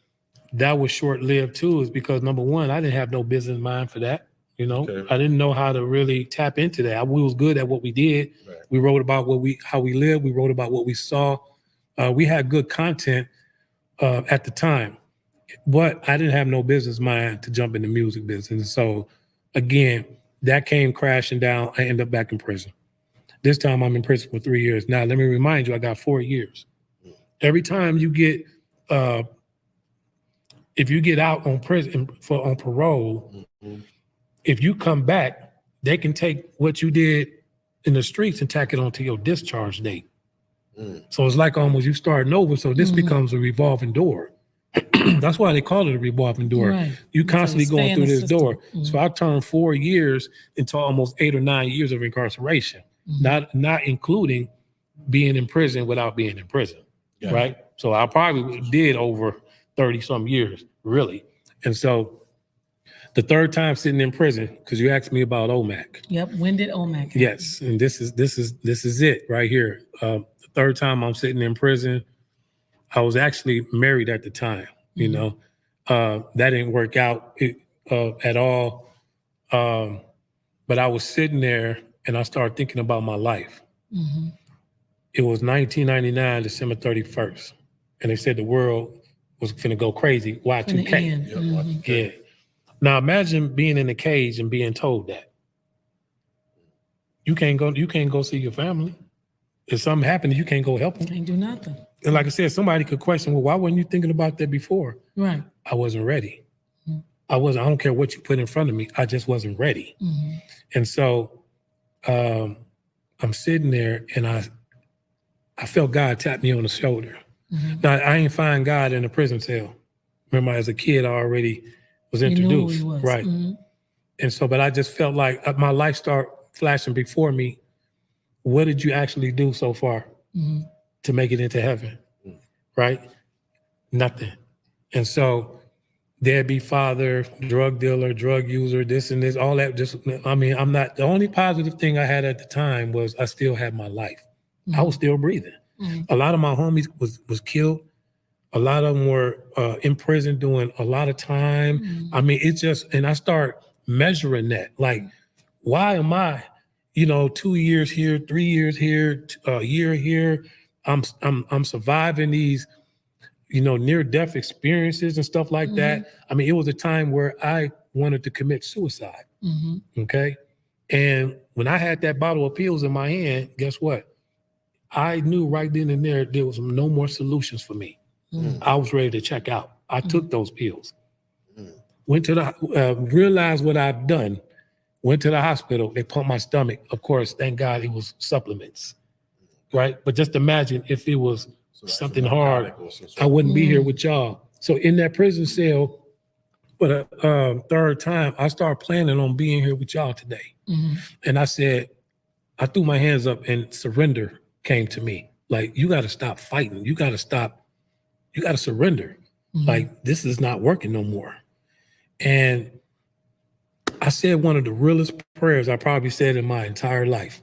that was short-lived too, is because number one, I didn't have no business mind for that. Okay. I didn't know how to really tap into that. We was good at what we did. Right. We wrote about how we lived. We wrote about what we saw. We had good content at the time, but I didn't have no business mind to jump in the music business. So again, that came crashing down. I ended up back in prison. This time I'm in prison for 3 years. Now, let me remind you, I got 4 years. Every time you get, if you get out on parole, if you come back, they can take what you did in the streets and tack it onto your discharge date. So it's like almost you starting over. So this becomes a revolving door. That's why they call it a revolving door. Right. You constantly going through this door. So I turned 4 years into almost 8 or 9 years of incarceration, not including being in prison without being in prison, right? So I probably did over 30 some years, really. And so the third time sitting in prison, because you asked me about Omac. Yep. When did Omac happen? Yes, and this is it right here. The third time I'm sitting in prison. I was actually married at the time, that didn't work out at all. But I was sitting there and I started thinking about my life. It was 1999, December 31st. And they said the world was going to go crazy. Y2K. Yeah. Now imagine being in a cage and being told that. You can't go see your family. If something happened, you can't go help them. Can't do nothing. And like I said, somebody could question, well, why weren't you thinking about that before? Right. I wasn't ready. I don't care what you put in front of me. I just wasn't ready. And so I'm sitting there and I felt God tap me on the shoulder. Now, I ain't find God in a prison cell. Remember, as a kid, I already was introduced. You knew who he was. Right. And so, but I just felt like my life started flashing before me. What did you actually do so far to make it into heaven? Right? Nothing. And so deadbeat father, drug dealer, drug user, this and this, all that. I'm not, the only positive thing I had at the time was I still had my life. I was still breathing. A lot of my homies was killed. A lot of them were in prison doing a lot of time. I mean, it's just, and I start measuring that. Like, why am I, 2 years here, 3 years here, a year here? I'm surviving these, near-death experiences and stuff like that. I mean, it was a time where I wanted to commit suicide. Okay, and when I had that bottle of pills in my hand, guess what? I knew right then and there was no more solutions for me. I was ready to check out. I took those pills. Went to the realized what I've done. Went to the hospital. They pumped my stomach. Of course, thank God it was supplements, right? But just imagine if it was something hard, I wouldn't be here with y'all. So in that prison cell, for the third time, I started planning on being here with y'all today. And I said, I threw my hands up and surrender came to me. Like, you got to stop fighting. You got to surrender. Like, this is not working no more. And I said one of the realest prayers I probably said in my entire life,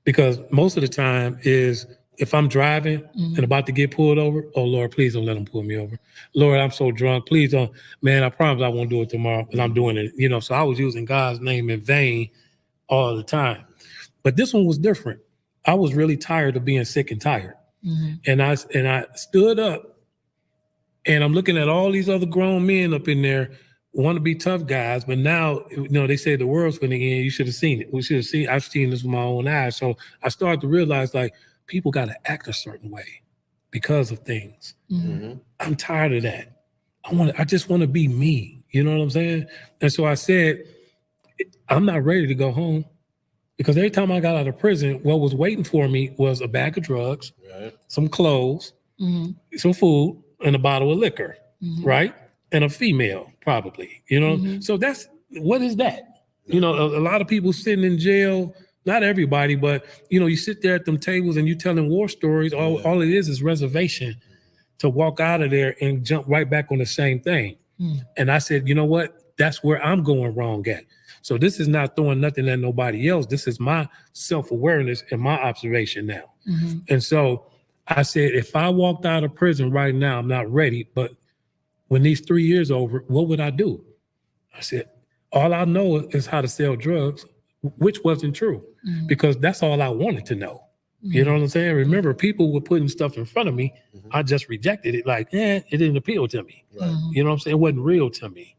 because most of the time is if I'm driving and about to get pulled over, oh Lord, please don't let them pull me over. Lord, I'm so drunk. Please don't, man, I promise I won't do it tomorrow, but I'm doing it. You know, so I was using God's name in vain all the time. But this one was different. I was really tired of being sick and tired. And I stood up, and I'm looking at all these other grown men up in there, want to be tough guys, but now, you know, they say the world's going to end. You should have seen it. I've seen this with my own eyes. So I started to realize, like, people got to act a certain way because of things. I'm tired of that. I just want to be me. You know what I'm saying? And so I said, I'm not ready to go home, because every time I got out of prison, what was waiting for me was a bag of drugs, some clothes, some food, and a bottle of liquor, right? And a female, probably, you know? So what is that? You know, a lot of people sitting in jail, not everybody, but, you know, you sit there at them tables and you telling war stories. All it is reservation to walk out of there and jump right back on the same thing. And I said, you know what? That's where I'm going wrong at. So this is not throwing nothing at nobody else. This is my self-awareness and my observation now. And so I said, if I walked out of prison right now, I'm not ready, but when these 3 years over, what would I do? I said, all I know is how to sell drugs, which wasn't true, because that's all I wanted to know. You know what I'm saying? Remember, people were putting stuff in front of me. I just rejected it like, it didn't appeal to me. You know what I'm saying? It wasn't real to me.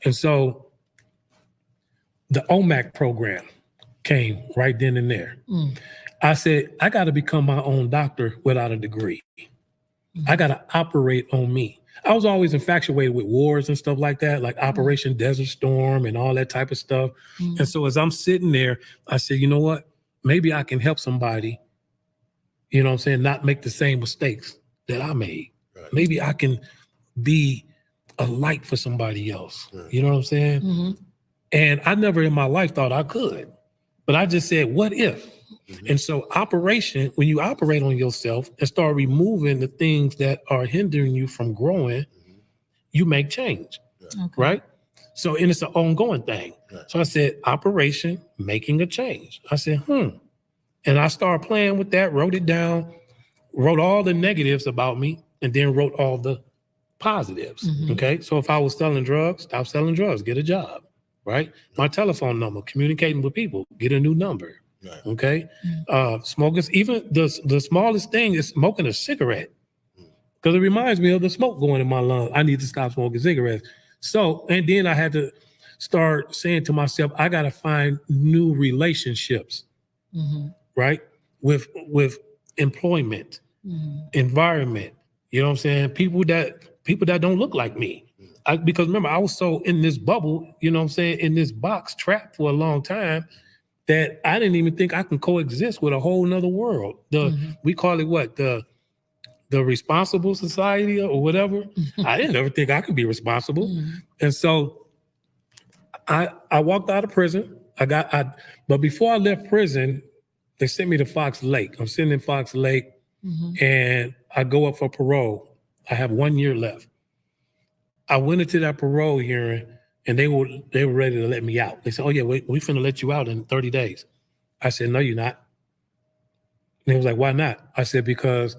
And so the Omac program came right then and there. I said, I got to become my own doctor without a degree. I got to operate on me. I was always infatuated with wars and stuff like that, like Operation Desert Storm and all that type of stuff. And so as I'm sitting there, I said, you know what? Maybe I can help somebody, you know what I'm saying, not make the same mistakes that I made. Maybe I can be a light for somebody else. You know what I'm saying? And I never in my life thought I could, but I just said, what if? And so operation, when you operate on yourself and start removing the things that are hindering you from growing, you make change, right? So, and it's an ongoing thing. So I said, operation, making a change. I said, And I started playing with that, wrote it down, wrote all the negatives about me, and then wrote all the positives, okay? So if I was selling drugs, stop selling drugs, get a job, right? My telephone number, communicating with people, get a new number. Okay. Smoking, even the smallest thing is smoking a cigarette, because it reminds me of the smoke going in my lungs. I need to stop smoking cigarettes. So, and then I had to start saying to myself, I got to find new relationships, right? With employment, environment, you know what I'm saying? People that don't look like me. Because remember, I was so in this bubble, you know what I'm saying, in this box trapped for a long time, that I didn't even think I can coexist with a whole nother world. We call it what? The responsible society or whatever. I didn't ever think I could be responsible. And so I walked out of prison. But before I left prison, they sent me to Fox Lake. I'm sitting in Fox Lake and I go up for parole. I have 1 year left. I went into that parole hearing, and they were ready to let me out. They said, oh, yeah, we finna let you out in 30 days. I said, no, you're not. And they was like, why not? I said, because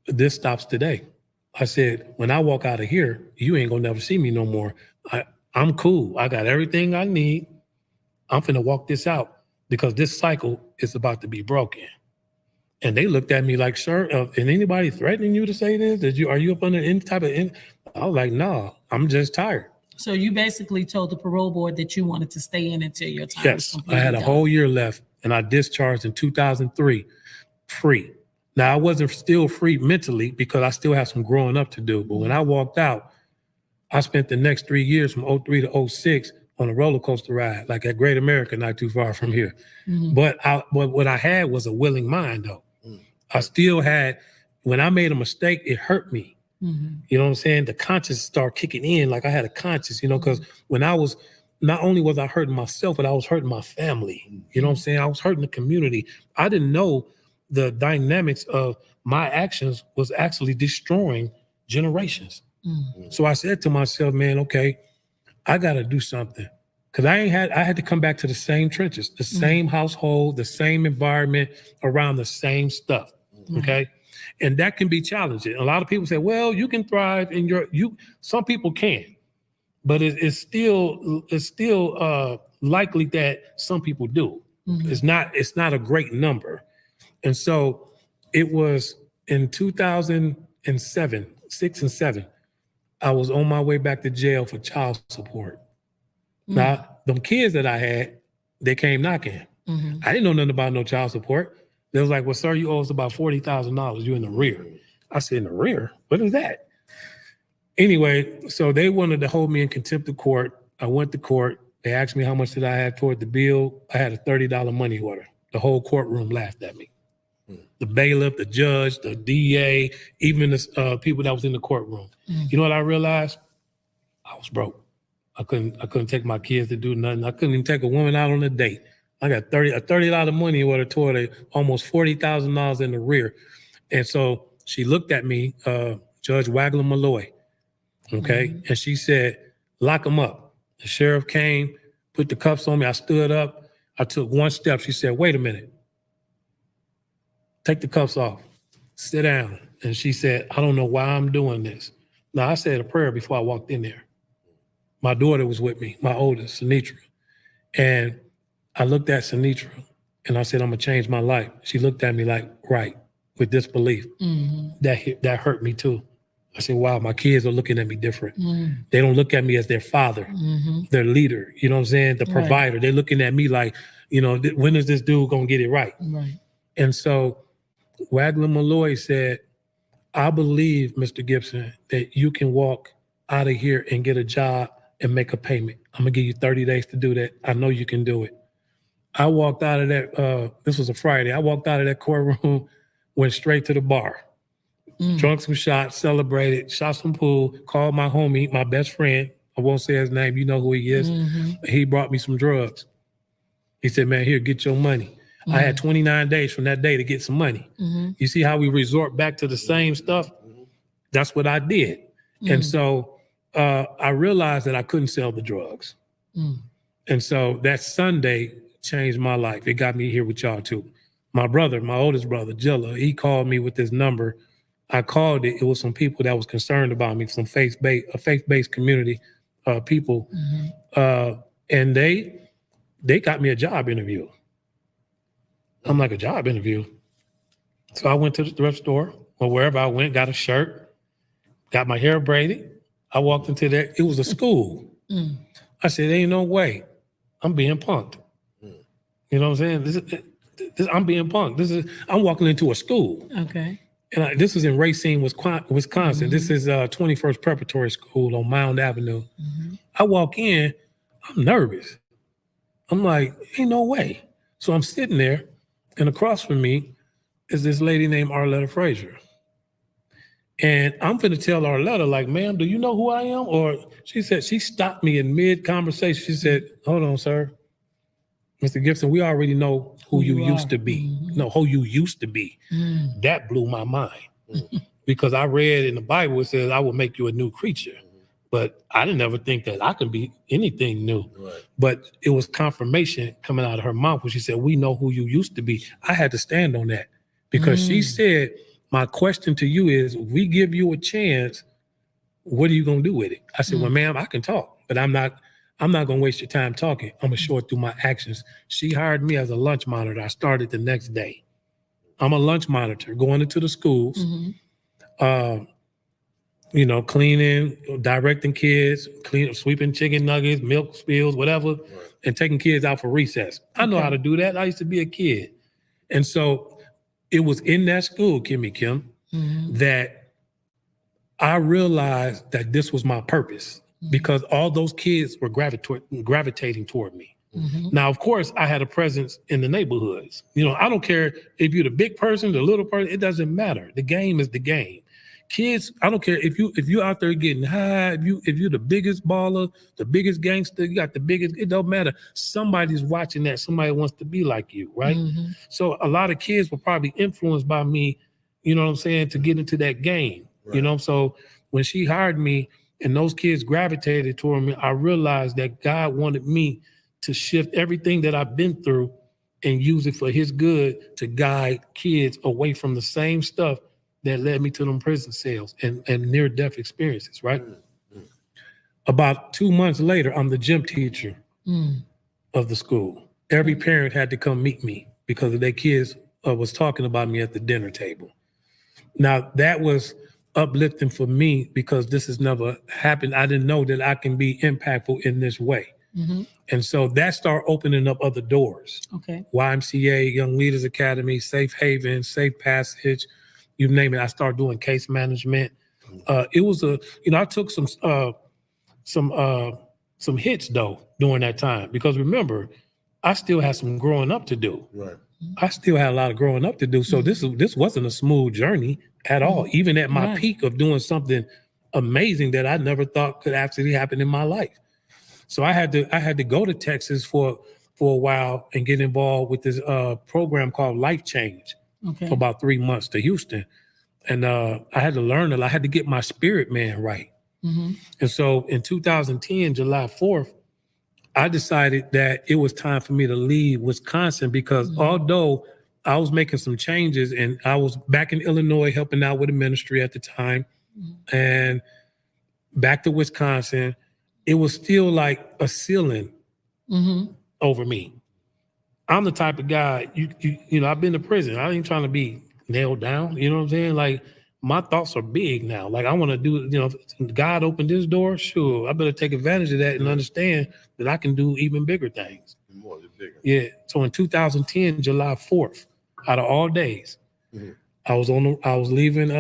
this stops today. I said, when I walk out of here, you ain't gonna never see me no more. I'm cool. I got everything I need. I'm finna walk this out, because this cycle is about to be broken. And they looked at me like, sir, and anybody threatening you to say this? Are you up under any type of, I was like, no, I'm just tired. So you basically told the parole board that you wanted to stay in until your time was completely I had a whole year left, and I discharged in 2003, free. Now, I wasn't still free mentally, because I still have some growing up to do. But when I walked out, I spent the next 3 years from 03 to 06 on a roller coaster ride, like at Great America, not too far from here. But what I had was a willing mind, though. I still had, when I made a mistake, it hurt me. You know what I'm saying? The conscience started kicking in, like I had a conscience, you know, because when I was, not only was I hurting myself, but I was hurting my family. You know what I'm saying? I was hurting the community. I didn't know the dynamics of my actions was actually destroying generations. So I said to myself, man, okay, I got to do something. Because I had to come back to the same trenches, the same household, the same environment, around the same stuff. Okay. And that can be challenging. A lot of people say, well, you can thrive in some people can, but it's still likely that some people do. It's not a great number. And so it was in 2007, 6 and 7, I was on my way back to jail for child support. Now, them kids that I had, they came knocking. I didn't know nothing about no child support. They was like, well, sir, you owe us about $40,000. You in the rear. I said, in the rear? What is that? Anyway, so they wanted to hold me in contempt of court. I went to court. They asked me how much did I have toward the bill. I had a $30 money order. The whole courtroom laughed at me. The bailiff, the judge, the DA, even the people that was in the courtroom. You know what I realized? I was broke. I couldn't take my kids to do nothing. I couldn't even take a woman out on a date. I got a $30 money order toward almost $40,000 in the rear. And so she looked at me, Judge Wagler Malloy, okay? And she said, lock him up. The sheriff came, put the cuffs on me. I stood up. I took one step. She said, wait a minute. Take the cuffs off. Sit down. And she said, I don't know why I'm doing this. Now, I said a prayer before I walked in there. My daughter was with me, my oldest, Sinitra. And I looked at Sinitra and I said, I'm going to change my life. She looked at me like, right, with disbelief. That hurt me too. I said, wow, my kids are looking at me different. They don't look at me as their father, their leader, you know what I'm saying? The provider. They're looking at me like, you know, when is this dude going to get it right? And so Wagler Malloy said, I believe, Mr. Gibson, that you can walk out of here and get a job and make a payment. I'm going to give you 30 days to do that. I know you can do it. I walked out of that, this was a Friday. I walked out of that courtroom, went straight to the bar, drunk some shots, celebrated, shot some pool, called my homie, my best friend. I won't say his name. You know who he is. He brought me some drugs. He said, man, here, get your money. I had 29 days from that day to get some money. You see how we resort back to the same stuff? That's what I did. And so I realized that I couldn't sell the drugs. And so that Sunday changed my life. It got me here with y'all too. My brother, my oldest brother, Jilla, he called me with this number. I called it. It was some people that was concerned about me, some faith-based community people. And they got me a job interview. I'm like, a job interview? So I went to the thrift store or wherever I went, got a shirt, got my hair braided. I walked into there. It was a school. I said, ain't no way. I'm being punked. You know what I'm saying? I'm being punked. I'm walking into a school. Okay. And this is in Racine, Wisconsin. This is 21st Preparatory School on Mound Avenue. I walk in, I'm nervous. I'm like, ain't no way. So I'm sitting there, and across from me is this lady named Arletta Frazier. And I'm finna tell Arletta, like, ma'am, do you know who I am? Or she said, she stopped me in mid-conversation. She said, hold on, sir. Mr. Gibson, we already know who you used to be. No, who you used to be. That blew my mind. Because I read in the Bible, it says, I will make you a new creature. But I didn't ever think that I could be anything new. But it was confirmation coming out of her mouth when she said, we know who you used to be. I had to stand on that. Because she said, my question to you is, we give you a chance, what are you going to do with it? I said, well, ma'am, I can talk, but I'm not going to waste your time talking. I'm going to show it through my actions. She hired me as a lunch monitor. I started the next day. I'm a lunch monitor going into the schools, you know, cleaning, directing kids, sweeping chicken nuggets, milk spills, whatever, and taking kids out for recess. I know how to do that. I used to be a kid. And so it was in that school, Kim, that I realized that this was my purpose because all those kids were gravitating toward me. Now, of course, I had a presence in the neighborhoods. You know, I don't care if you're the big person, the little person, it doesn't matter. The game is the game. kids, I don't care if you out there getting high, if you're the biggest baller, the biggest gangster, you got the biggest, it don't matter. Somebody's watching that. Somebody wants to be like you, right? Mhm. So a lot of kids were probably influenced by me, you know what I'm saying, to get into that game. Right. You know, so when she hired me and those kids gravitated toward me, I realized that God wanted me to shift everything that I've been through and use it for his good to guide kids away from the same stuff that led me to them prison cells and near-death experiences, right? Mm-hmm. About 2 months later, I'm the gym teacher of the school. Every parent had to come meet me because their kids was talking about me at the dinner table. Now, that was uplifting for me because this has never happened. I didn't know that I can be impactful in this way. Mm-hmm. And so that started opening up other doors. Okay. YMCA, Young Leaders Academy, Safe Haven, Safe Passage, you name it. I started doing case management. It was I took some hits though during that time because remember, I still had some growing up to do. Right. I still had a lot of growing up to do. So this wasn't a smooth journey at all, even at my peak of doing something amazing that I never thought could actually happen in my life. So I had to go to Texas for a while and get involved with this program called Life Change for about 3 months to Houston. And I had to learn a lot. I had to get my spirit man right. Mm-hmm. And so in 2010, July 4th, I decided that it was time for me to leave Wisconsin because although I was making some changes and I was back in Illinois helping out with the ministry at the time and back to Wisconsin, it was still like a ceiling over me. I'm the type of guy, you know, I've been to prison. I ain't trying to be nailed down. You know what I'm saying? Like my thoughts are big now. Like I want to do, you know, if God opened this door, sure. I better take advantage of that and understand that I can do even bigger things. More bigger. Yeah. So in 2010, July 4th, out of all days, I was leaving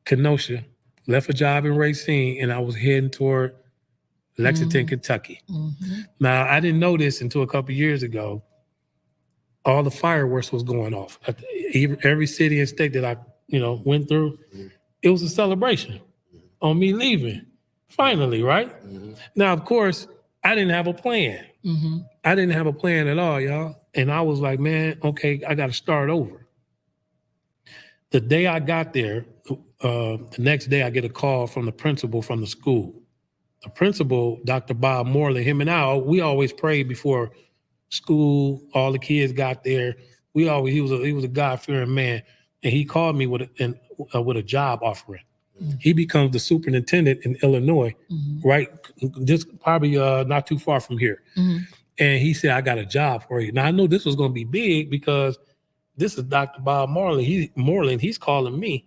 Kenosha, left a job in Racine, and I was heading toward Lexington, Kentucky. Now, I didn't know this until a couple of years ago. All the fireworks was going off. Every city and state that I, went through, it was a celebration on me leaving. Finally, right? Now, of course, I didn't have a plan. I didn't have a plan at all, y'all. And I was like, man, okay, I got to start over. The day I got there, the next day I get a call from the principal from the school. The principal, Dr. Bob Morley, him and I, we always prayed before school. All the kids got there. He was a God-fearing man, and he called me with a job offering. He becomes the superintendent in Illinois, right? Just probably not too far from here. And he said, I got a job for you. Now I knew this was going to be big because this is Dr. Bob Morley. He's calling me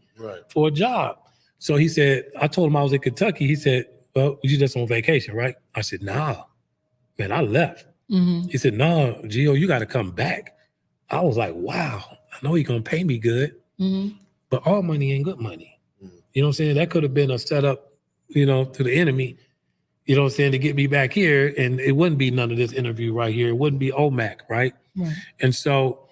for a job. So he said, I told him I was in Kentucky. He said, well, you just on vacation, right? I said, nah, man, I left. He said, no, Gio, you got to come back. I was like, wow, I know he's going to pay me good, but all money ain't good money. You know what I'm saying? That could have been a setup, to the enemy, you know what I'm saying, to get me back here. And it wouldn't be none of this interview right here. It wouldn't be Omac, right? And so,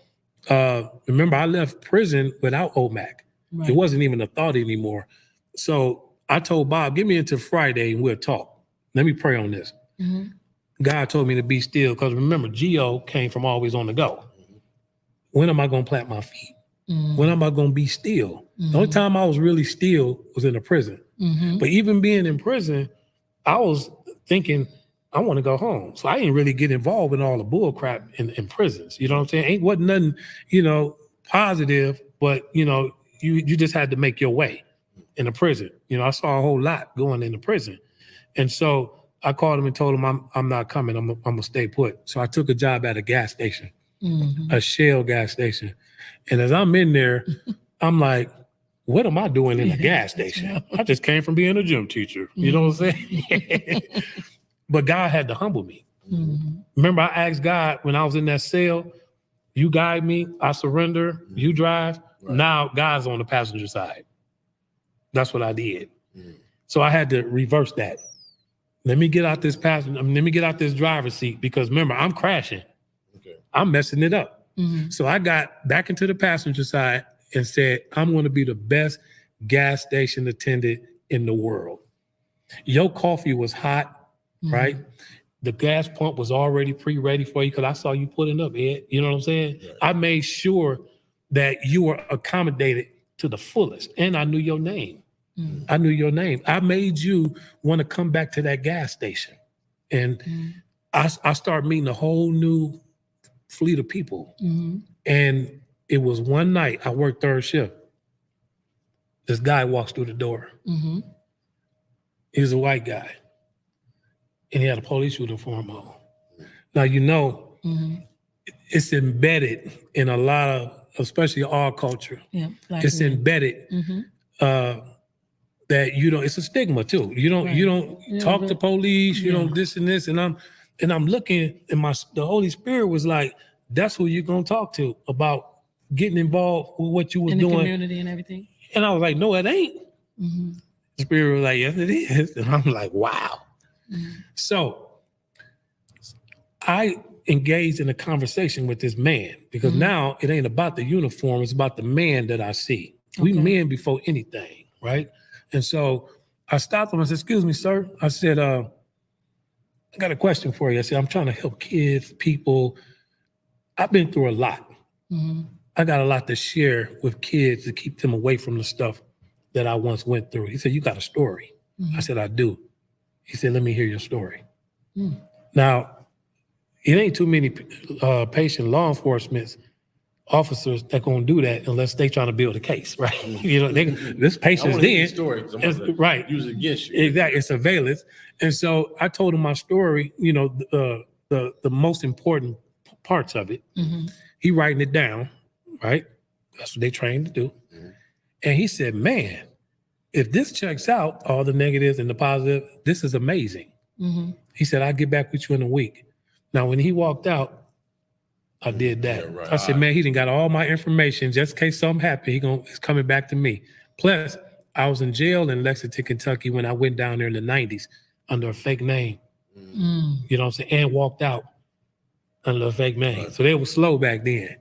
remember, I left prison without Omac. It wasn't even a thought anymore. So I told Bob, get me into Friday and we'll talk. Let me pray on this. God told me to be still because remember, Gio came from always on the go. When am I going to plant my feet? When am I going to be still? The only time I was really still was in a prison. But even being in prison, I was thinking, I want to go home. So I didn't really get involved in all the bull crap in prisons. You know what I'm saying? Wasn't nothing, positive, but, you just had to make your way in a prison. I saw a whole lot going into prison. And so I called him and told him I'm not coming. I'm going to stay put. So I took a job at a gas station, a Shell gas station. And as I'm in there, I'm like, what am I doing in a gas station? I just came from being a gym teacher. You know what I'm saying? But God had to humble me. Remember, I asked God when I was in that cell, you guide me, I surrender, you drive. Now God's on the passenger side. That's what I did. So I had to reverse that. Let me get out this driver's seat because remember, I'm crashing. I'm messing it up. So I got back into the passenger side and said, I'm going to be the best gas station attendant in the world. Your coffee was hot, right? The gas pump was already pre-ready for you because I saw you putting up, Ed. You know what I'm saying? Right. I made sure that you were accommodated to the fullest, and I knew your name. I knew your name. I made you want to come back to that gas station. And I started meeting a whole new fleet of people. And it was one night, I worked third shift. This guy walks through the door. He was a white guy. And he had a police uniform on. Now, you know, it's embedded in a lot of, especially our culture. Yeah, It's embedded that you don't, it's a stigma too. You don't talk to police, you don't this and this. And I'm looking, and the Holy Spirit was like, that's who you're gonna talk to about getting involved with what you was in the doing. community and everything. And I was like, no, it ain't. The Spirit was like, yes, it is. And I'm like, wow. So I engaged in a conversation with this man because now it ain't about the uniform, it's about the man that I see. We men before anything, right? And so I stopped him. I said, excuse me, sir. I said, I got a question for you. I said, I'm trying to help kids, people. I've been through a lot. I got a lot to share with kids to keep them away from the stuff that I once went through. He said, you got a story? I said, I do. He said, let me hear your story. Now, it ain't too many patient law enforcement officers that gonna do that unless they trying to build a case, right? You know, this patient's dead. Right. Use it against you. Exactly. It's surveillance. And so I told him my story, you know, the most important parts of it. He writing it down, right? That's what they trained to do. And he said, man, if this checks out all the negatives and the positive, this is amazing. He said, I'll get back with you in a week. Now, when he walked out, I did that. Yeah, right. I said, man, he done got all my information. Just in case something happened, he's coming back to me. Plus, I was in jail in Lexington, Kentucky when I went down there in the 90s under a fake name. You know what I'm saying? And walked out under a fake name. So they were slow back then.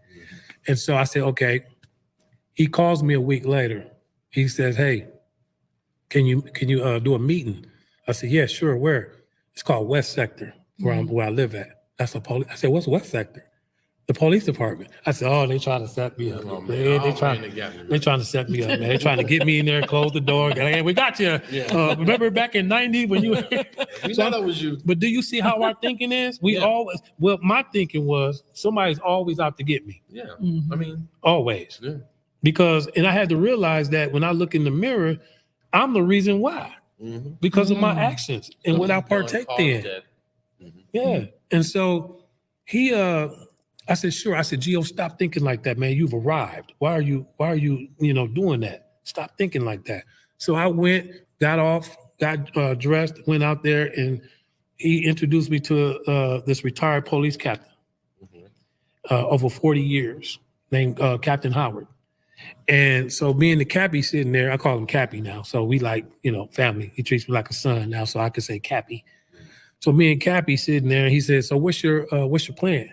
And so I said, okay. He calls me a week later. He says, hey, can you do a meeting? I said, yeah, sure. Where? It's called West Sector, where I live at. That's the police. I said, what's West Sector? The police department. I said, oh, they trying to set me up. They trying to set me up, man. They trying to get me in there, close the door. Hey, we got you. Remember back in 90 when you we know that was you. But do you see how our thinking is? My thinking was somebody's always out to get me. Yeah. I mean, always. Yeah. Because, and I had to realize that when I look in the mirror, I'm the reason why. Because of my actions and what I partake in. Yeah. And so he I said, sure. I said, Gio, stop thinking like that, man. You've arrived. Why are you, doing that? Stop thinking like that. So I went, got off, got dressed, went out there, and he introduced me to this retired police captain over 40 years named Captain Howard. And so me and the Cappy sitting there, I call him Cappy now. So we like, family. He treats me like a son now, so I could say Cappy. So me and Cappy sitting there, and he said, so what's your plan?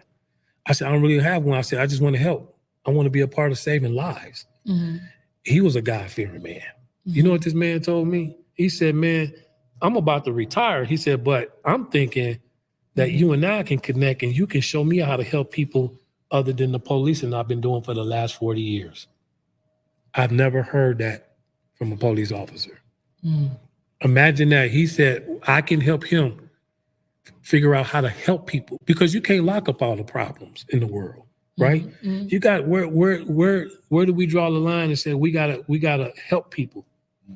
I said, I don't really have one. I said, I just want to help. I want to be a part of saving lives. He was a God-fearing man. You know what this man told me? He said, man, I'm about to retire. He said, but I'm thinking that you and I can connect and you can show me how to help people other than the police, and I've been doing for the last 40 years. I've never heard that from a police officer. Imagine that. He said, I can help him figure out how to help people, because you can't lock up all the problems in the world, right? You got where do we draw the line and say we gotta help people?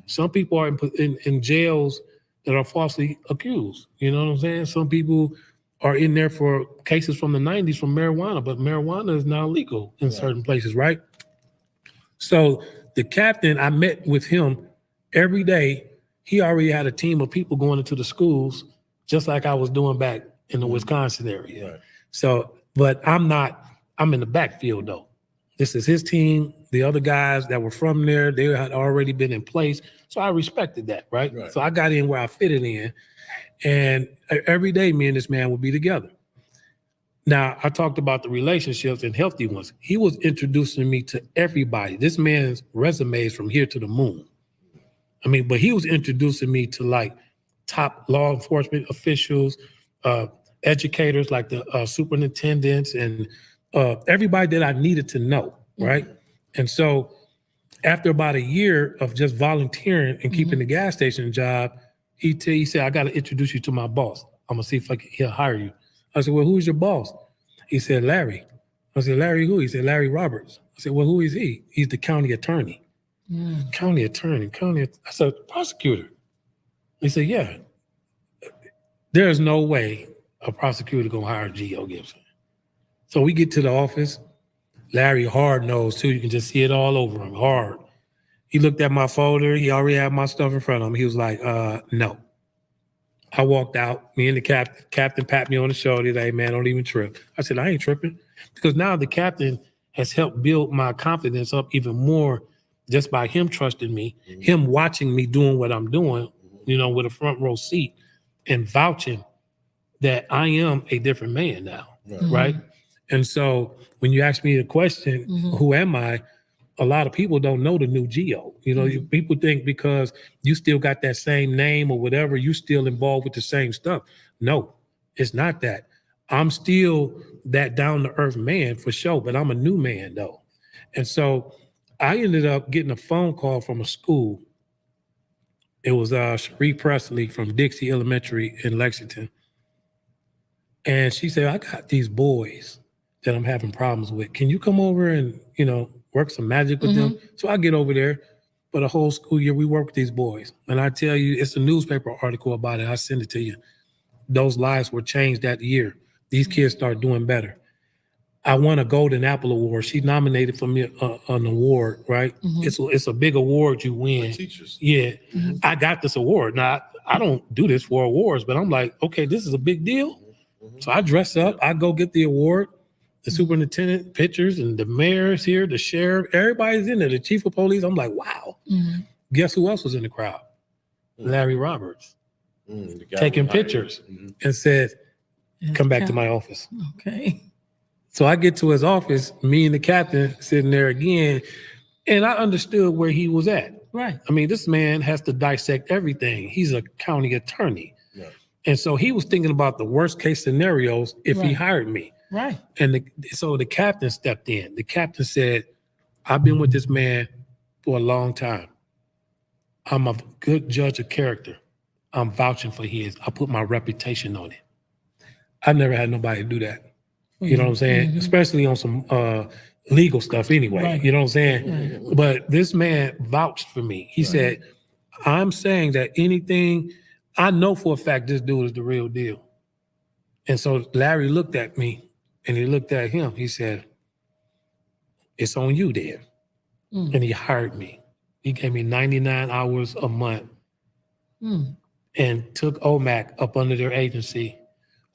Some people are in jails that are falsely accused. You know what I'm saying? Some people are in there for cases from the 90s from marijuana, but marijuana is now legal in certain places, right? So the captain, I met with him every day. He already had a team of people going into the schools, just like I was doing back in the Wisconsin area. Right. So, but I'm in the backfield though. This is his team. The other guys that were from there, they had already been in place. So I respected that, right? So I got in where I fitted in. And every day me and this man would be together. Now, I talked about the relationships and healthy ones. He was introducing me to everybody. This man's resume is from here to the moon. I mean, but he was introducing me to like top law enforcement officials, educators like the superintendents and everybody that I needed to know, right? And so after about a year of just volunteering and keeping the gas station job, he said, I got to introduce you to my boss. I'm going to see if he'll hire you. I said, well, who's your boss? He said, Larry. I said, Larry who? He said, Larry Roberts. I said, well, who is he? He's the county attorney. County attorney. I said, prosecutor. He said, yeah. There's no way a prosecutor going to hire G.O. Gibson. So we get to the office. Larry hard nosed too. You can just see it all over him, hard. He looked at my folder. He already had my stuff in front of him. He was like, no. I walked out. Me and the captain pat me on the shoulder. He's like, hey, man, don't even trip. I said, I ain't tripping. Because now the captain has helped build my confidence up even more just by him trusting me, him watching me doing what I'm doing, you know, with a front row seat and vouching that I am a different man now, right? And so when you ask me the question, who am I? A lot of people don't know the new Geo. You know, people think because you still got that same name or whatever, you still involved with the same stuff. No, it's not that. I'm still that down-to-earth man for sure, but I'm a new man though. And so I ended up getting a phone call from a school. It was Cherie Presley from Dixie Elementary in Lexington. And she said, I got these boys that I'm having problems with. Can you come over and, you know, work some magic with them? So I get over there. For the whole school year, we work with these boys. And I tell you, it's a newspaper article about it. I send it to you. Those lives were changed that year. These kids start doing better. I won a Golden Apple Award. She nominated for me an award, right? It's a big award you win. For teachers. Yeah. I got this award. Now, I don't do this for awards, but I'm like, okay, this is a big deal. So I dress up. I go get the award. The superintendent, pictures, and the mayor's here, the sheriff, everybody's in there, the chief of police. I'm like, wow. Guess who else was in the crowd? Larry Roberts. Taking pictures and said, come back to my office. Okay. So I get to his office, me and the captain sitting there again, and I understood where he was at. Right. I mean, this man has to dissect everything. He's a county attorney. Yeah. And so he was thinking about the worst case scenarios if he hired me. Right. And so the captain stepped in. The captain said, I've been with this man for a long time. I'm a good judge of character. I'm vouching for his. I put my reputation on it. I never had nobody do that. You know what I'm saying? Especially on some legal stuff anyway. Right. You know what I'm saying? But this man vouched for me. He said, I'm saying that anything, I know for a fact this dude is the real deal. And so Larry looked at me and he looked at him. He said, it's on you then. And he hired me. He gave me 99 hours a month and took Omac up under their agency.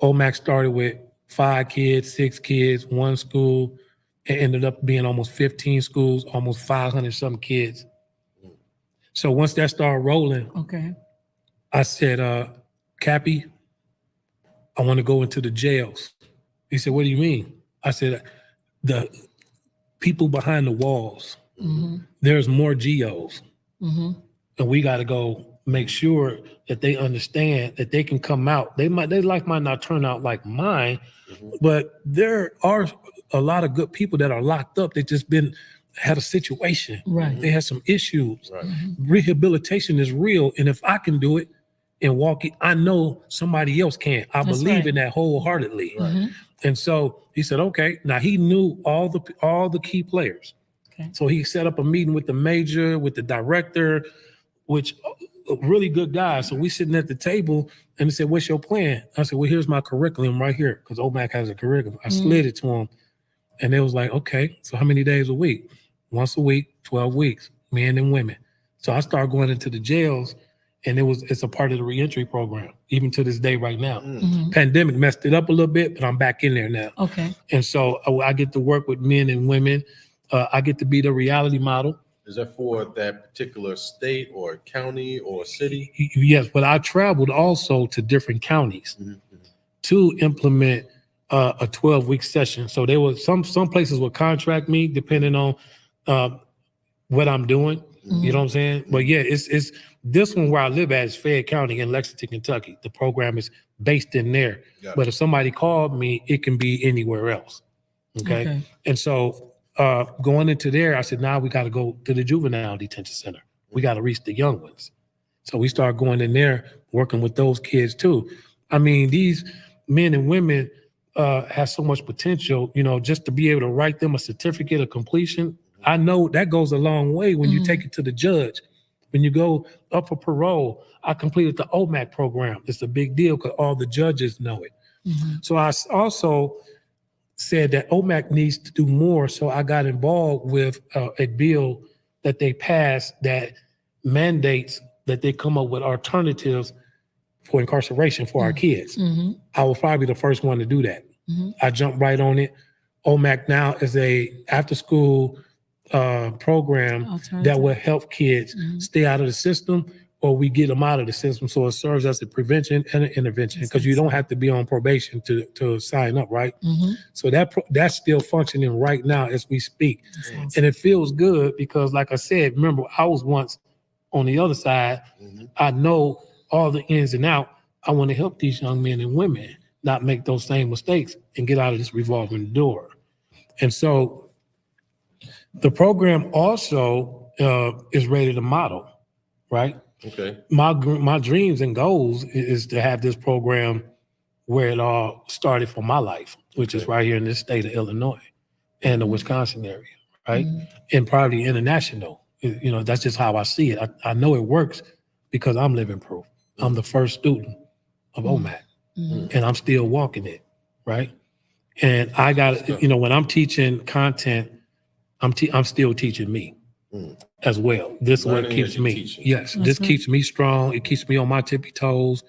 Omac started with 5 kids, 6 kids, 1 school. It ended up being almost 15 schools, almost 500 some kids. So once that started rolling, I said, Cappy, I want to go into the jails. He said, what do you mean? I said, the people behind the walls, there's more GOs. And we got to go make sure that they understand that they can come out. Their life might not turn out like mine, but there are a lot of good people that are locked up. They just had a situation. Right. They had some issues. Rehabilitation is real. And if I can do it and walk it, I know somebody else can. I believe in that wholeheartedly. And so he said, okay. Now he knew all the key players. So he set up a meeting with the major, with the director, which a really good guy. So we sitting at the table and he said, what's your plan? I said, well, here's my curriculum right here. Because Omac has a curriculum. I slid it to him. And they was like, okay, so how many days a week? Once a week, 12 weeks, men and women. So I started going into the jails and it's a part of the reentry program, even to this day right now. Pandemic messed it up a little bit, but I'm back in there now. Okay. And so I get to work with men and women. I get to be the reality model. Is that for that particular state or county or city? Yes, but I traveled also to different counties to implement a 12-week session. So there was some places would contract me depending on what I'm doing. You know what I'm saying? But yeah, it's this one where I live at is Fayette County in Lexington, Kentucky. The program is based in there. Gotcha. But if somebody called me, it can be anywhere else. Okay. And so going into there, I said, now we got to go to the juvenile detention center. We got to reach the young ones. So we start going in there, working with those kids too. I mean, these men and women have so much potential, you know, just to be able to write them a certificate of completion. I know that goes a long way when you take it to the judge. When you go up for parole, I completed the Omac program. It's a big deal because all the judges know it. So I also said that Omac needs to do more. So I got involved with a bill that they passed that mandates that they come up with alternatives for incarceration for our kids. I was probably the first one to do that. I jumped right on it. Omac now is a after-school program that will help kids stay out of the system, or we get them out of the system. So it serves as a prevention and an intervention because you don't have to be on probation to sign up, right? So that's still functioning right now as we speak. And it feels good because, like I said, remember, I was once on the other side. I know all the ins and outs. I want to help these young men and women not make those same mistakes and get out of this revolving door. And so the program also is ready to model, right? Okay. My dreams and goals is to have this program where it all started for my life, which is right here in this state of Illinois and the Wisconsin area, right? And probably international. You know, that's just how I see it. I know it works because I'm living proof. I'm the first student of Omac, and I'm still walking it, right? And I got, you know, when I'm teaching content, I'm still teaching me as well. This is what keeps me. Yes, this keeps me strong. It keeps me on my tippy toes.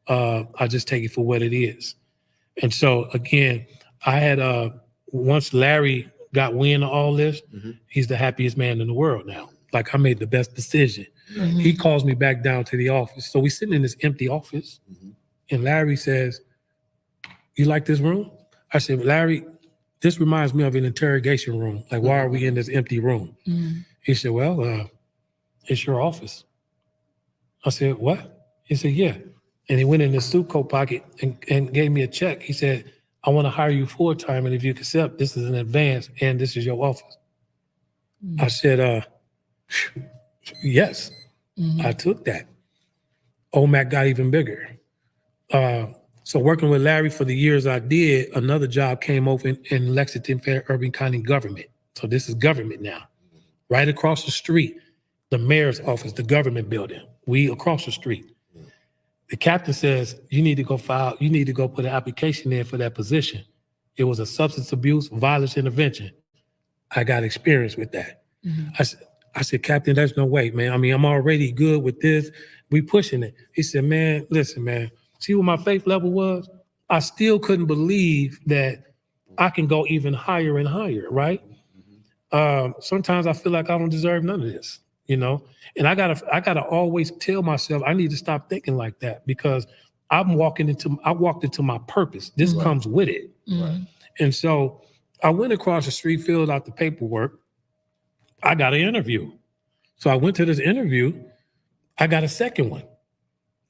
I just take it for what it is. And so again, I had once Larry got wind of all this, he's the happiest man in the world now. Like, I made the best decision. He calls me back down to the office. So we sitting in this empty office, and Larry says, "You like this room?" I said, "Larry, this reminds me of an interrogation room. Like, why are we in this empty room?" He said, "Well, it's your office." I said, "What?" He said, "Yeah." And he went in his suit coat pocket and gave me a check. He said, "I want to hire you full time, and if you accept, this is an advance, and this is your office." I said, yes. I took that. Omac got even bigger. So working with Larry for the years I did, another job came open in Lexington Fair Urban County government. So this is government now. Right across the street, the mayor's office, the government building. We across the street. The captain says, you need to go put an application in for that position. It was a substance abuse, violence intervention. I got experience with that. I said, "Captain, there's no way, man. I mean, I'm already good with this. We pushing it." He said, "Man, listen, man. See what my faith level was? I still couldn't believe that I can go even higher and higher, right? Sometimes I feel like I don't deserve none of this, you know? And I gotta always tell myself I need to stop thinking like that because I walked into my purpose. This comes with it. And so I went across the street, filled out the paperwork. I got an interview. So I went to this interview. I got a second one.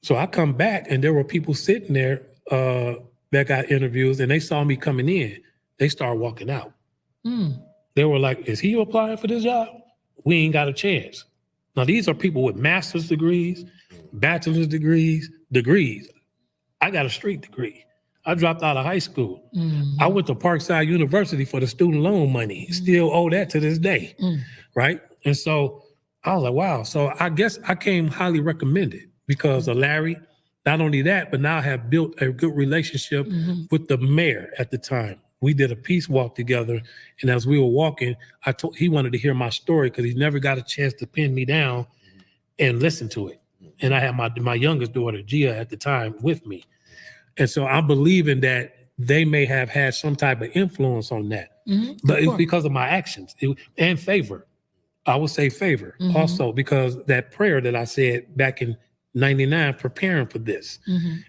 So I come back and there were people sitting there that got interviews and they saw me coming in. They started walking out. They were like, "Is he applying for this job? We ain't got a chance." Now, these are people with master's degrees, bachelor's degrees. I got a street degree. I dropped out of high school. I went to Parkside University for the student loan money. Still owe that to this day, right? And so I was like, wow. So I guess I came highly recommended because of Larry. Not only that, but now I have built a good relationship with the mayor at the time. We did a peace walk together, and as we were walking, he wanted to hear my story because he never got a chance to pin me down and listen to it. And I had my youngest daughter, Gia, at the time with me. And so I'm believing that they may have had some type of influence on that. But it's because of my actions and favor. I would say favor also because that prayer that I said back in 99, preparing for this.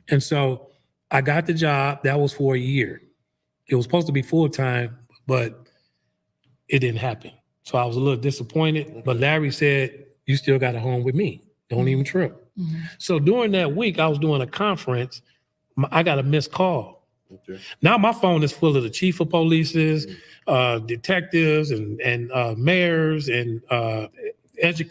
And so I got the job. That was for a year. It was supposed to be full-time, but it didn't happen. So I was a little disappointed. But Larry said, you still got a home with me. Don't even trip. So during that week, I was doing a conference. I got a missed call. Okay. Now my phone is full of the chief of polices, detectives, and mayors, and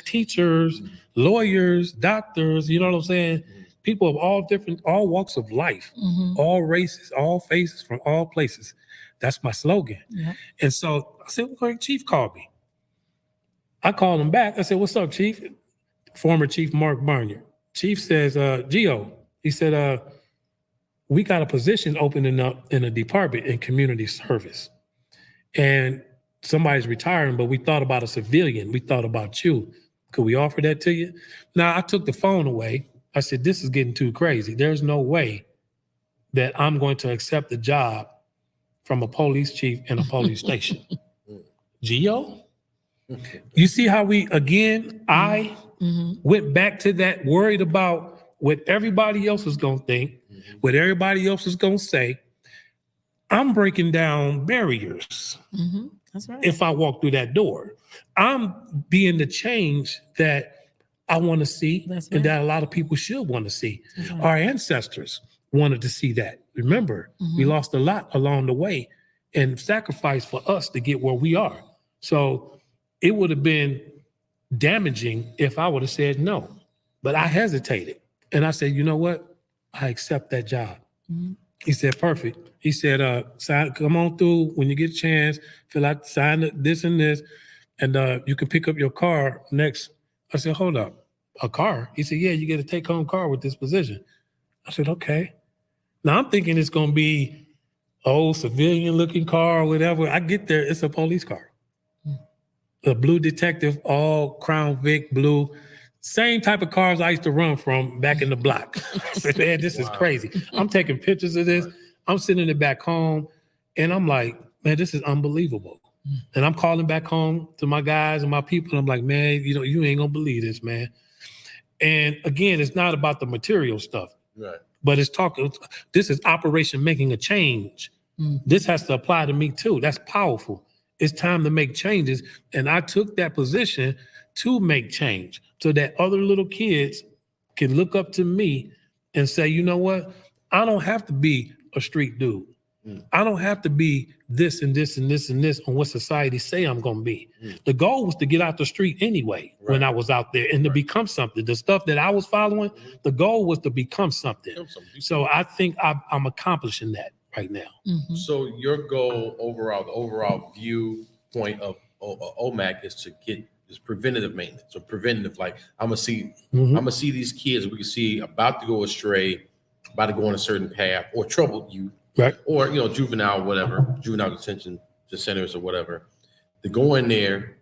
teachers, lawyers, doctors. You know what I'm saying? People of all walks of life, all races, all faces, from all places. That's my slogan. Yeah. And so I said, well, Chief called me. I called him back. I said, what's up, Chief? Former Chief Mark Barnier. Chief says, Gio, he said, we got a position opening up in a department in community service. And somebody's retiring, but we thought about a civilian. We thought about you. Could we offer that to you? Now, I took the phone away. I said, this is getting too crazy. There's no way that I'm going to accept the job from a police chief in a police station. Gio? You see how I went back to that, worried about what everybody else was going to think, what everybody else was going to say. I'm breaking down barriers. That's right. If I walk through that door, I'm being the change that I want to see, and that a lot of people should want to see. Our ancestors wanted to see that. Remember, we lost a lot along the way and sacrificed for us to get where we are. So it would have been damaging if I would have said no, but I hesitated. And I said, you know what? I accept that job. He said, perfect. He said, come on through when you get a chance, fill out, sign this and this, and you can pick up your car next. I said, hold up, a car? He said, yeah, you get a take-home car with this position. I said, okay. Now I'm thinking it's gonna be old civilian-looking car or whatever. I get there, it's a police car. A blue detective, all Crown Vic blue. Same type of cars I used to run from back in the block. I said, man, this is crazy. I'm taking pictures of this. I'm sending it back home. And I'm like, man, this is unbelievable. And I'm calling back home to my guys and my people. And I'm like, man, you ain't gonna believe this, man. And again, it's not about the material stuff. Right. But this is operation making a change. This has to apply to me too. That's powerful. It's time to make changes. And I took that position to make change so that other little kids can look up to me and say, you know what? I don't have to be a street dude. I don't have to be this and this and this and this on what society say I'm going to be. The goal was to get out the street anyway when I was out there and to become something. The stuff that I was following, the goal was to become something. So I think I'm accomplishing that right now. So your goal overall, the overall viewpoint of Omac is to get is preventative maintenance or preventative. Like I'm gonna see these kids we can see about to go astray, about to go on a certain path or trouble you, right? Or juvenile, whatever, juvenile detention centers or whatever. To go in there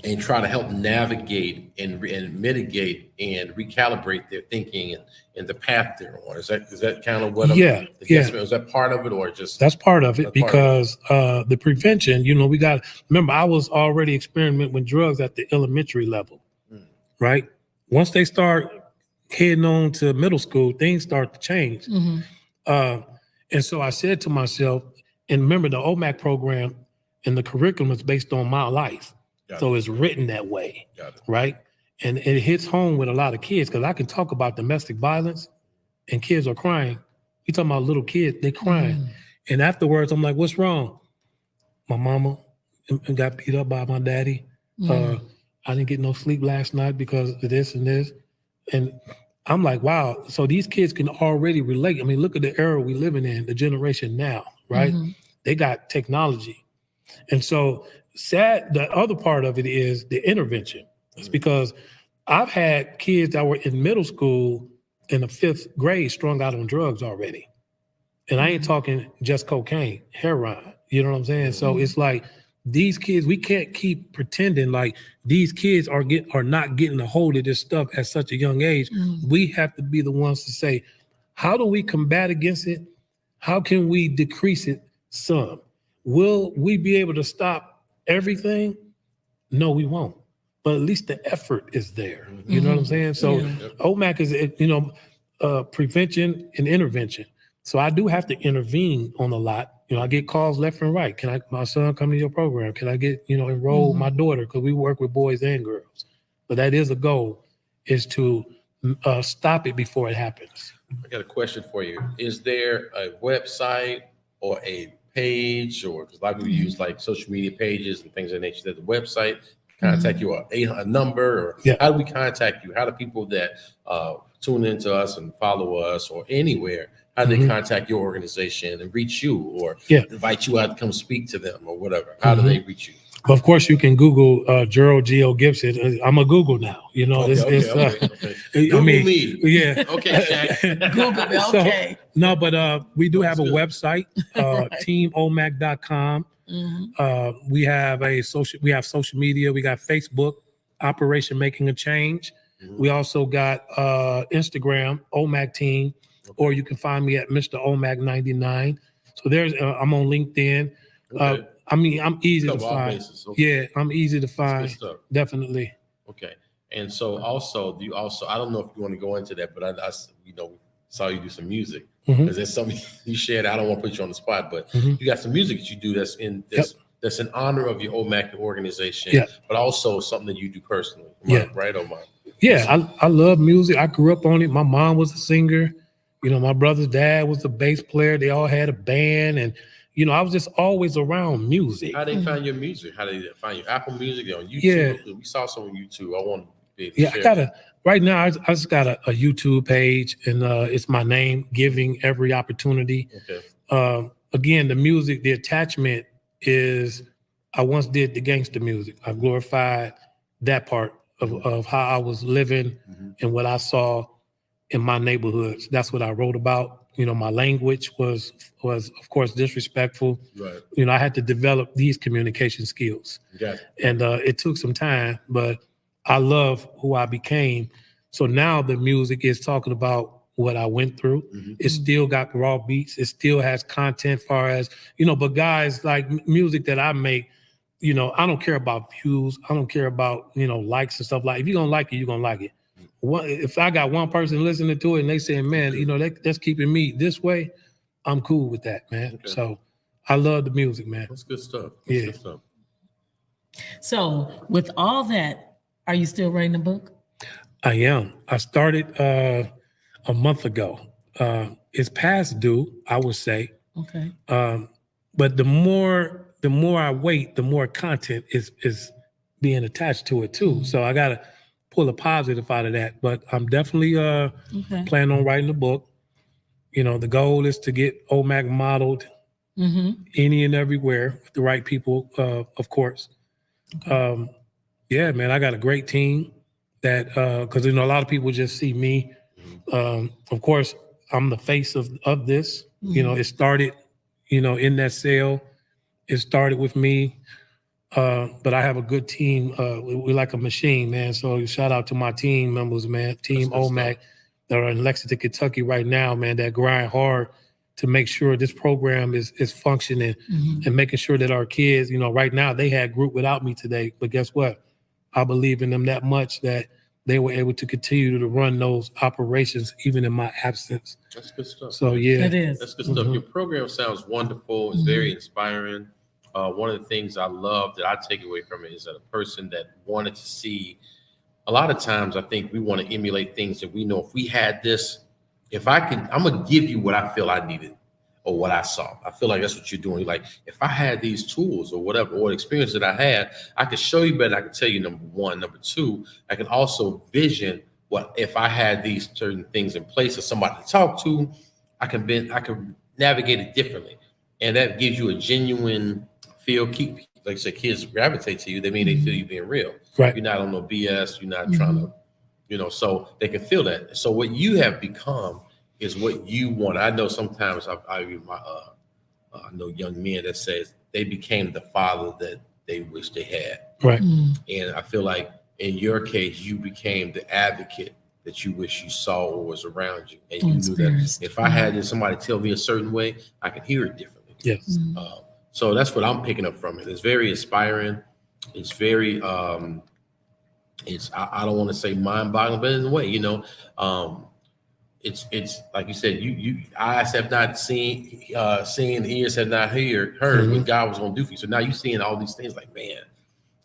and try to help navigate and mitigate and recalibrate their thinking and the path they're on. Is that kind of what? Is that part of it or just? That's part of it because the prevention. We got. Remember, I was already experimenting with drugs at the elementary level, right? Once they start heading on to middle school, things start to change. And so I said to myself, and remember, the Omac program and the curriculum is based on my life. So it's written that way, right? And it hits home with a lot of kids because I can talk about domestic violence and kids are crying. You talking about little kids, they crying. And afterwards, I'm like, what's wrong? My mama got beat up by my daddy. I didn't get no sleep last night because of this and this. And I'm like, wow. So these kids can already relate. I mean, look at the era we living in, the generation now, right? They got technology. And so the other part of it is the intervention. It's because I've had kids that were in middle school in the 5th grade strung out on drugs already. And I ain't talking just cocaine, heroin. You know what I'm saying? So it's like these kids, we can't keep pretending like these kids are not getting a hold of this stuff at such a young age. We have to be the ones to say, how do we combat against it? How can we decrease it some? Will we be able to stop everything? No, we won't. But at least the effort is there. You know what I'm saying? So Omac is, prevention and intervention. So I do have to intervene on a lot. I get calls left and right. Can my son come to your program? Can I get, enroll my daughter? Because we work with boys and girls. but that is a goal, is to stop it before it happens. I got a question for you. Is there a website or a page, or because a lot of people use like social media pages and things of that nature, there's a website, contact you, or a number, or how do we contact you? How do people that tune into us and follow us or anywhere, how do they contact your organization and reach you, or invite you out to come speak to them or whatever? How do they reach you? Well, of course, you can Google Gerald G.O. Gibson. I'm a Google now. You know, Okay. Google me. Yeah. Okay, Shaq. Google me. Okay. So, no, but we do have a website, teamomac.com. We have social media. We got Facebook, Operation Making a Change. We also got Instagram, Omac Team, or you can find me at Mr. Omac 99. So there's I'm on LinkedIn. I mean, I'm easy to find. Yeah, I'm easy to find. Definitely. Okay. And so also, I don't know if you want to go into that, but I saw you do some music, because there's something you shared. I don't want to put you on the spot, but you got some music that you do that's in that's in honor of your Omac organization, but also something that you do personally. Right, Omac? Yeah, I love music. I grew up on it. My mom was a singer. You know, my brother's dad was a bass player. They all had a band, and you know, I was just always around music. How they find your music? How they find your Apple Music on YouTube? Yeah, we saw some on YouTube. I want to be able to share. Right now, I just got a YouTube page, and it's my name, Giving Every Opportunity. Okay. Again, the music, the attachment is, I once did the gangster music. I glorified that part of how I was living and what I saw in my neighborhoods. That's what I wrote about. You know, my language was of course disrespectful. Right. You know, I had to develop these communication skills. Yeah. And it took some time, but I love who I became. So now the music is talking about what I went through. It still got raw beats. It still has content far as, you know, but guys, like music that I make, you know, I don't care about views. I don't care about, you know, likes and stuff. Like, if you're going to like it, you're going to like it. If I got one person listening to it and they saying, man, you know, that's keeping me this way, I'm cool with that, man. Okay. So I love the music, man. That's good stuff. Good stuff. So with all that, are you still writing a book? I am. I started a month ago. It's past due, I would say. Okay. But the more I wait, the more content is being attached to it too. So I gotta pull a positive out of that. But I'm definitely planning on writing a book. You know, the goal is to get Omac modeled any and everywhere with the right people, of course. Okay. Yeah, man, I got a great team that, because, you know, a lot of people just see me. Of course, I'm the face of this. You know, it started, you know, in that sale. It started with me. But I have a good team. We're like a machine, man. So shout out to my team members, man. Team Omac that are in Lexington, Kentucky right now, man, that grind hard to make sure this program is functioning and making sure that our kids, you know, right now they had group without me today. But guess what? I believe in them that much that they were able to continue to run those operations even in my absence. That's good stuff. So, yeah. It is. That's good stuff. Your program sounds wonderful. It's very inspiring. One of the things I love that I take away from it is that a person that wanted to see, a lot of times I think we want to emulate things that we know if we had this, I'm going to give you what I feel I needed or what I saw. I feel like that's what you're doing. Like, if I had these tools or whatever, or experience that I had, I could show you better. I could tell you, number one. Number two, I can also vision what if I had these certain things in place or somebody to talk to, I can navigate it differently. And that gives you a genuine feel. Like I said, kids gravitate to you. They mean they feel you being real. Right. You're not on no BS. You're not trying to, you know, so they can feel that. So what you have become is what you want. I know sometimes I know young men that says they became the father that they wish they had. Right. And I feel like in your case, you became the advocate that you wish you saw or was around you. And you knew that if I had somebody tell me a certain way, I could hear it differently. Yes. So that's what I'm picking up from it. It's very inspiring. It's very, I don't want to say mind-boggling, but in a way, you know, it's like you said, you eyes have not seen, ears have not heard what God was going to do for you. So now you're seeing all these things like, man,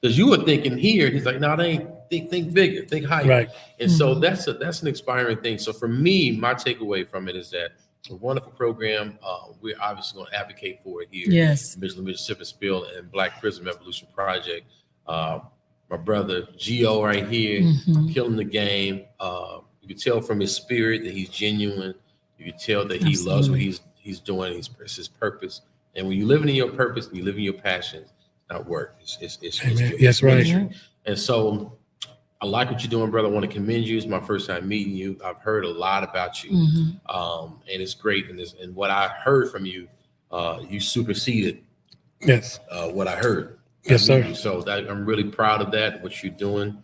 because you were thinking here, he's like, no, they ain't think bigger, think higher. Right. And so that's an inspiring thing. So for me, my takeaway from it is that it's a wonderful program. We're obviously going to advocate for it here. Yes. Mitchell&Mitchell Sip and Spill and Black Prism Evolution Project. My brother Gio right here, killing the game. You can tell from his spirit that he's genuine. You can tell that he loves what he's doing. It's his purpose. And when you're living in your purpose and you live in your passion, it's not work. It's Yes, right. ministry. And so I like what you're doing, brother. I want to commend you. It's my first time meeting you. I've heard a lot about you, and it's great. And what I heard from you, you superseded what I heard. Yes, sir. So I'm really proud of that, what you're doing,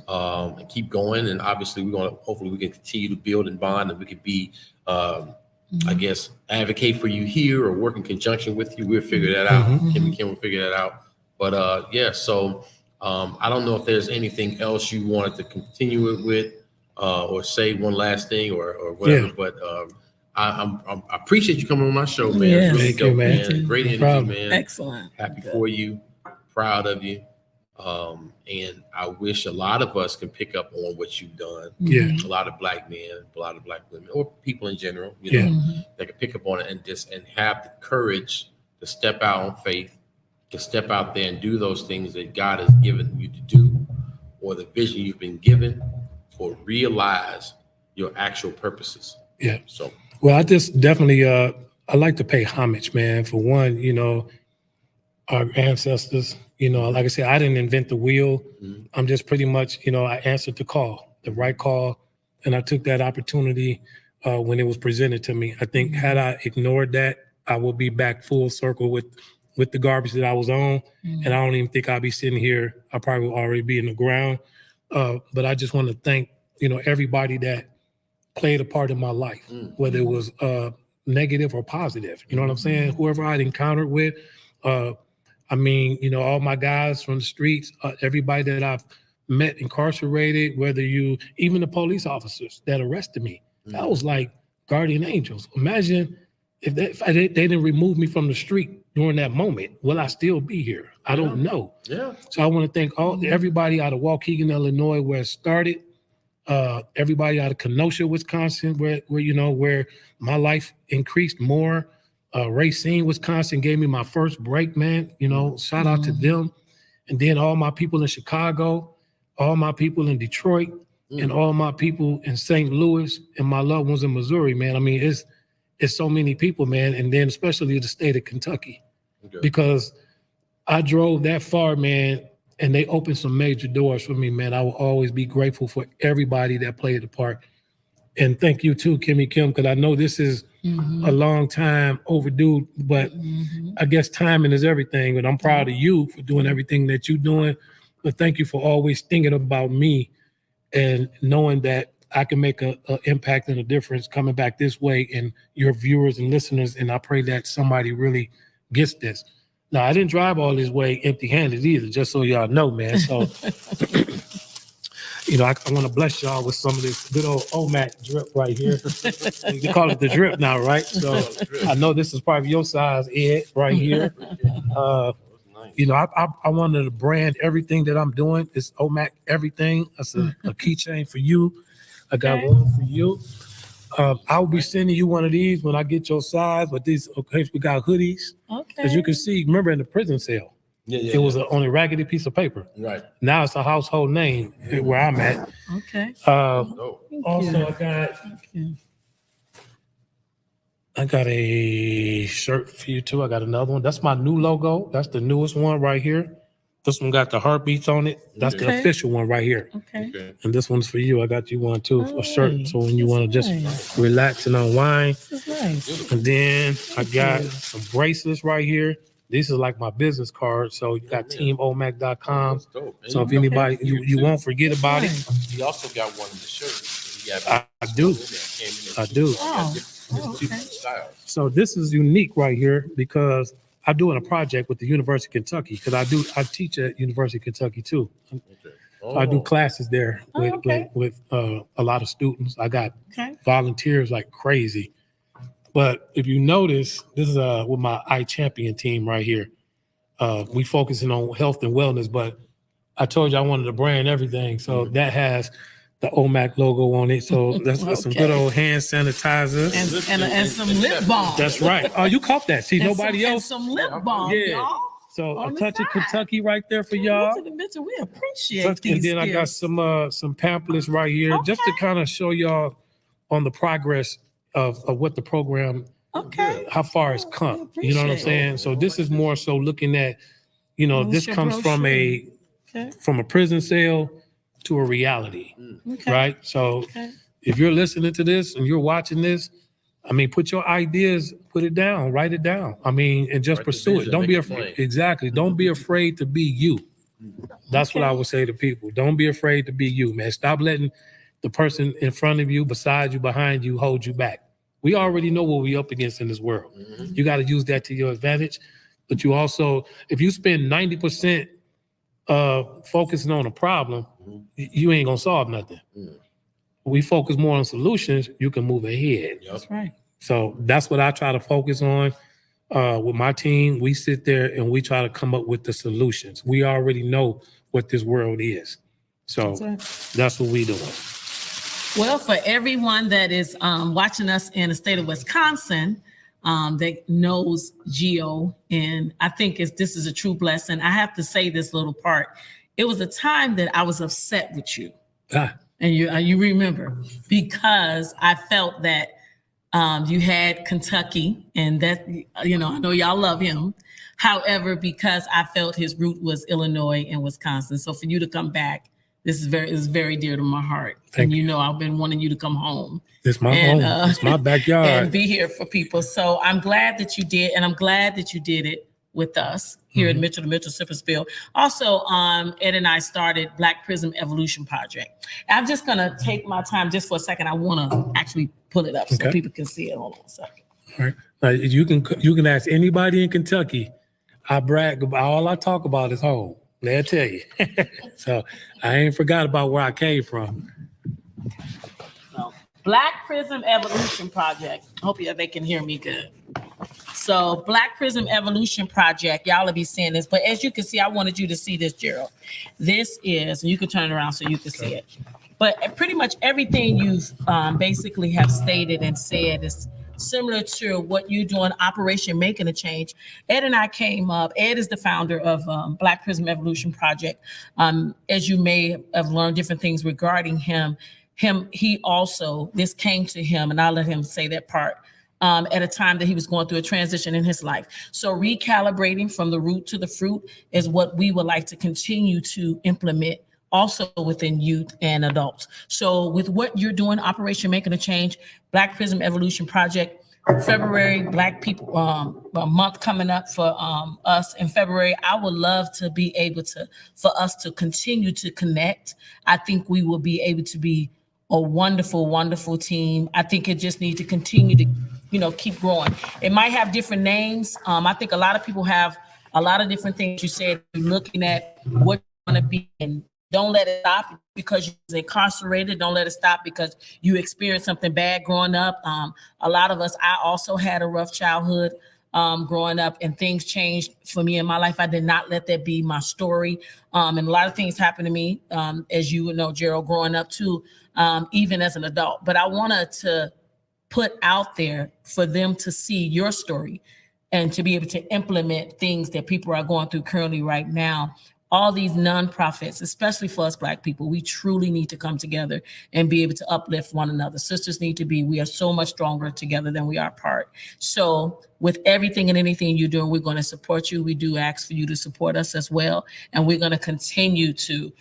and keep going. And obviously, hopefully we can continue to build and bond, and we could be, I guess, advocate for you here or work in conjunction with you. We'll figure that out. Kim will figure that out. But yeah, so I don't know if there's anything else you wanted to continue it with, or say one last thing or whatever. But I appreciate you coming on my show, man. Yes. Really Thank you, dope, man. Great No energy, problem. man. Excellent. Happy for you. Proud of you. And I wish a lot of us can pick up on what you've done. Yeah. A lot of black men, a lot of black women, or people in general, you know, that can pick up on it and have the courage to step out on faith, to step out there and do those things that God has given you to do, or the vision you've been given, or realize your actual purposes. Yeah. So, well, I just definitely, I like to pay homage, man. For one, you know, our ancestors, you know, like I said, I didn't invent the wheel. I'm just pretty much, you know, I answered the call, the right call. And I took that opportunity when it was presented to me. I think had I ignored that, I will be back full circle with the garbage that I was on. And I don't even think I'll be sitting here. I'll probably already be in the ground. But I just want to thank, you know, everybody that played a part in my life, whether it was negative or positive. You know what I'm saying? Whoever I'd encountered with, I mean, you know, all my guys from the streets, everybody that I've met incarcerated, even the police officers that arrested me, that was like guardian angels. Imagine if they didn't remove me from the street during that moment, will I still be here? I don't know. yeah. So I want to thank everybody out of Waukegan, Illinois, where it started. Everybody out of Kenosha, Wisconsin, where my life increased more. Racine, Wisconsin gave me my first break, man. You know, shout out to them. And then all my people in Chicago, all my people in Detroit, and all my people in St. Louis, and my loved ones in Missouri, man. I mean, it's so many people, man. And then especially the state of Kentucky, because I drove that far, man, and they opened some major doors for me, man. I will always be grateful for everybody that played a part. And thank you too, Kimmy Kim, because I know this is a long time overdue, but I guess timing is everything. And I'm proud of you for doing everything that you're doing. But thank you for always thinking about me and knowing that I can make an impact and a difference coming back this way and your viewers and listeners. And I pray that somebody really gets this. Now, I didn't drive all this way empty-handed either, just so y'all know, man. So, you know, I want to bless y'all with some of this good old Omac drip right here. You call it the drip now, right? So I know this is probably your size, Ed, right here. You know, I wanted to brand everything that I'm doing. It's Omac everything. That's a keychain for you. I got one for you. I'll be sending you one of these when I get your size, but these, okay, we got hoodies. Okay. As you can see, remember in the prison cell, it was on a raggedy piece of paper. Right. Now it's a household name where I'm at. Okay. Also, I got a shirt for you too. I got another one. That's my new logo. That's the newest one right here. This one got the heartbeats on it. That's the official one right here. Okay. And this one's for you. I got you one too, a shirt. So when you want to just relax and unwind. This is nice. And then I got some bracelets right here. These are like my business cards. So you got teamomac.com. So if anybody, you won't forget about it. You also got one in the shirt. I do. Oh. So this is unique right here because I'm doing a project with the University of Kentucky because I teach at University of Kentucky too. So I do classes there with a lot of students. I got volunteers like crazy. But if you notice, this is with my iChampion team right here. We focusing on health and wellness, but I told you I wanted to brand everything. So that has the Omac logo on it. So that's some good old hand sanitizers. And some lip balm. That's right. Oh, you caught that. See, nobody else. Some lip balm, y'all. So On a the touch of side. Kentucky right there for y'all. Mitchell, we appreciate these And then I got some pamphlets right here just to kind of show y'all on the progress of what the program, how far it's come. You know what I'm saying? So this is more so looking at, this comes from a prison cell to a reality, right? So if you're listening to this and you're watching this, I mean, put your ideas, put it down, write it down. I mean, and just pursue it. Don't be afraid. Exactly. Don't be afraid to be you. That's what I would say to people. Don't be afraid to be you, man. Stop letting the person in front of you, beside you, behind you, hold you back. We already know what we're up against in this world. You got to use that to your advantage. But you also, if you spend 90% focusing on a problem, you ain't going to solve nothing. We focus more on solutions, you can move ahead. That's right. So that's what I try to focus on with my team. We sit there and we try to come up with the solutions. We already know what this world is. So that's what we doing. Well, for everyone that is watching us in the state of Wisconsin, that knows Gio, and I think this is a true blessing. I have to say this little part. It was a time that I was upset with you. And you remember, because I felt that you had Kentucky, and that, I know y'all love him. However, because I felt his root was Illinois and Wisconsin. So for you to come back, this is very dear to my heart. Thank you. I've been wanting you to come home. It's my home. It's my backyard. And be here for people. So I'm glad that you did, and I'm glad that you did it with us here at Mitchell&Mitchell Sippersville. Also, Ed and I started Black Prism Evolution Project. I'm just gonna take my time just for a second. I wanna actually pull it up so people can see it. Hold on a second. All right. Now, you can ask anybody in Kentucky. I brag about, all I talk about is home. They'll tell you. So I ain't forgot about where I came from. So, Black Prism Evolution Project. Hope they can hear me good. So Black Prism Evolution Project, y'all will be seeing this, but as you can see, I wanted you to see this, Gerald. This is, and you can turn it around so you can see it. But pretty much everything you've basically have stated and said is similar to what you're doing, Operation Making a Change. Ed and I came up. Ed is the founder of Black Prism Evolution Project. As you may have learned different things regarding him, he also, this came to him, and I'll let him say that part, at a time that he was going through a transition in his life. So recalibrating from the root to the fruit is what we would like to continue to implement also within youth and adults. So with what you're doing, Operation Making a Change, Black Prism Evolution Project, February, Black People month coming up for us in February. I would love to be able for us to continue to connect. I think we will be able to be a wonderful, wonderful team. I think it just needs to continue to, keep growing. It might have different names. I think a lot of people have a lot of different things. You said, looking at what you want to be, and don't let it stop because you're incarcerated. Don't let it stop because you experienced something bad growing up. A lot of us, I also had a rough childhood growing up, and things changed for me in my life. I did not let that be my story. And a lot of things happened to me, as you would know, Gerald, growing up too, even as an adult. But I wanted to put out there for them to see your story and to be able to implement things that people are going through currently right now. All these nonprofits, especially for us Black people, we truly need to come together and be able to uplift one another. Sisters need to be, we are so much stronger together than we are apart. So with everything and anything you're doing, we're going to support you. We do ask for you to support us as well. And we're going to continue to,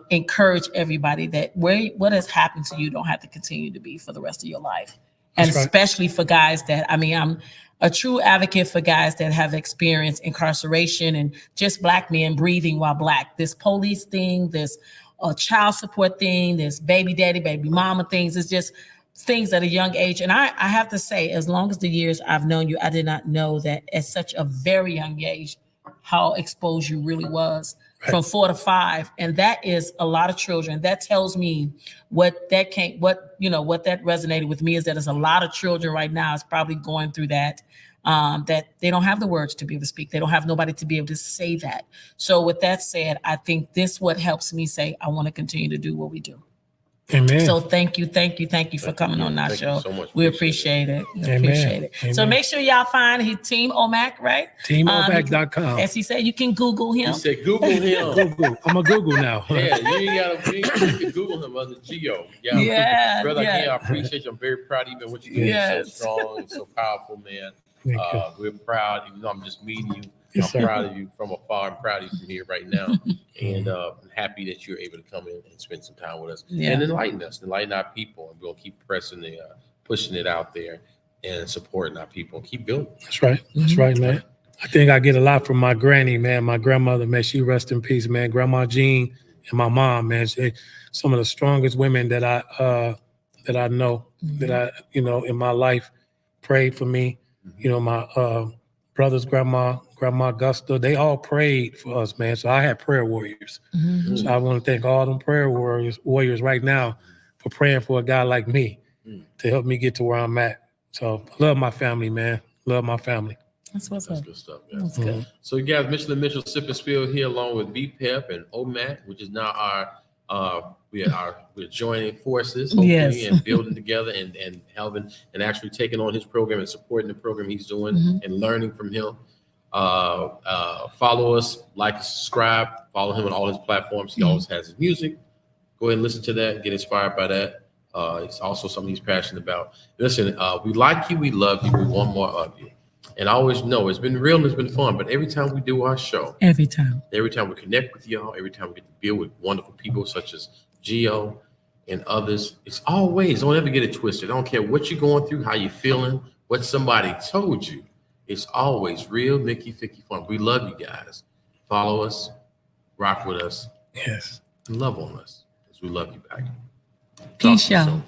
encourage everybody that what has happened to you don't have to continue to be for the rest of your life. And especially for guys that, I'm a true advocate for guys that have experienced incarceration and just Black men breathing while Black. This police thing, this child support thing, this baby daddy, baby mama things, it's just things at a young age. And I have to say, as long as the years I've known you, I did not know that at such a very young age, how exposed you really was. From 4 to 5. And that is a lot of children. That tells me what that resonated with me is that there's a lot of children right now is probably going through that. that they don't have the words to be able to speak. They don't have nobody to be able to say that. So with that said, I think this what helps me say, I want to continue to do what we do. Amen. So thank you for coming on our show. So much. We appreciate it. We Amen. appreciate it. Amen. So make sure y'all find his Team Omac, right? TeamOmac.com. As he said, you can Google him. He said Google him. Google. I'm a Google now. Yeah, you can Google him under Geo. Yeah, Yeah, brother. yeah. Again, I appreciate you. I'm very proud of you and what you're doing. Yes. So strong and so powerful, man. Thank you. We're proud, even though I'm just meeting you. Yes, I'm sir. proud of you from afar. I'm proud of you from here right now, and I'm happy that you're able to come in and spend some time with us Yeah. and enlighten us, enlighten our people, and we'll keep pressing pushing it out there and supporting our people and keep building. That's right. That's right, man. I think I get a lot from my granny, man. My grandmother, man, she rest in peace, man. Grandma Jean and my mom, man. She, some of the strongest women that I know, that I, in my life, prayed for me. My brother's grandma Augusta, they all prayed for us, man. So I had prayer warriors. So I want to thank all them prayer warriors right now for praying for a guy like me to help me get to where I'm at. So love my family, man. Love my family. That's what's That's up. good stuff, guys. That's good. So you guys, Mitchell&Mitchell Sip and Spill here along with Bpep and Omac, which is now we're joining forces, hopefully, Yes. and building together and helping and actually taking on his program and supporting the program he's doing and learning from him. Follow us, like and subscribe, follow him on all his platforms. He always has his music. Go ahead and listen to that, get inspired by that. It's also something he's passionate about. Listen, we like you, we love you, we want more of you. And I always know it's been real and it's been fun, but every time we do our show, Every time. every time we connect with y'all, every time we get to build with wonderful people such as Geo and others, it's always, don't ever get it twisted. I don't care what you're going through, how you're feeling, what somebody told you. It's always real, Mickey, Ficky fun. We love you guys. Follow us, rock with us, Yes. and love on us because we love you back. Peace, Talk to you y'all. soon.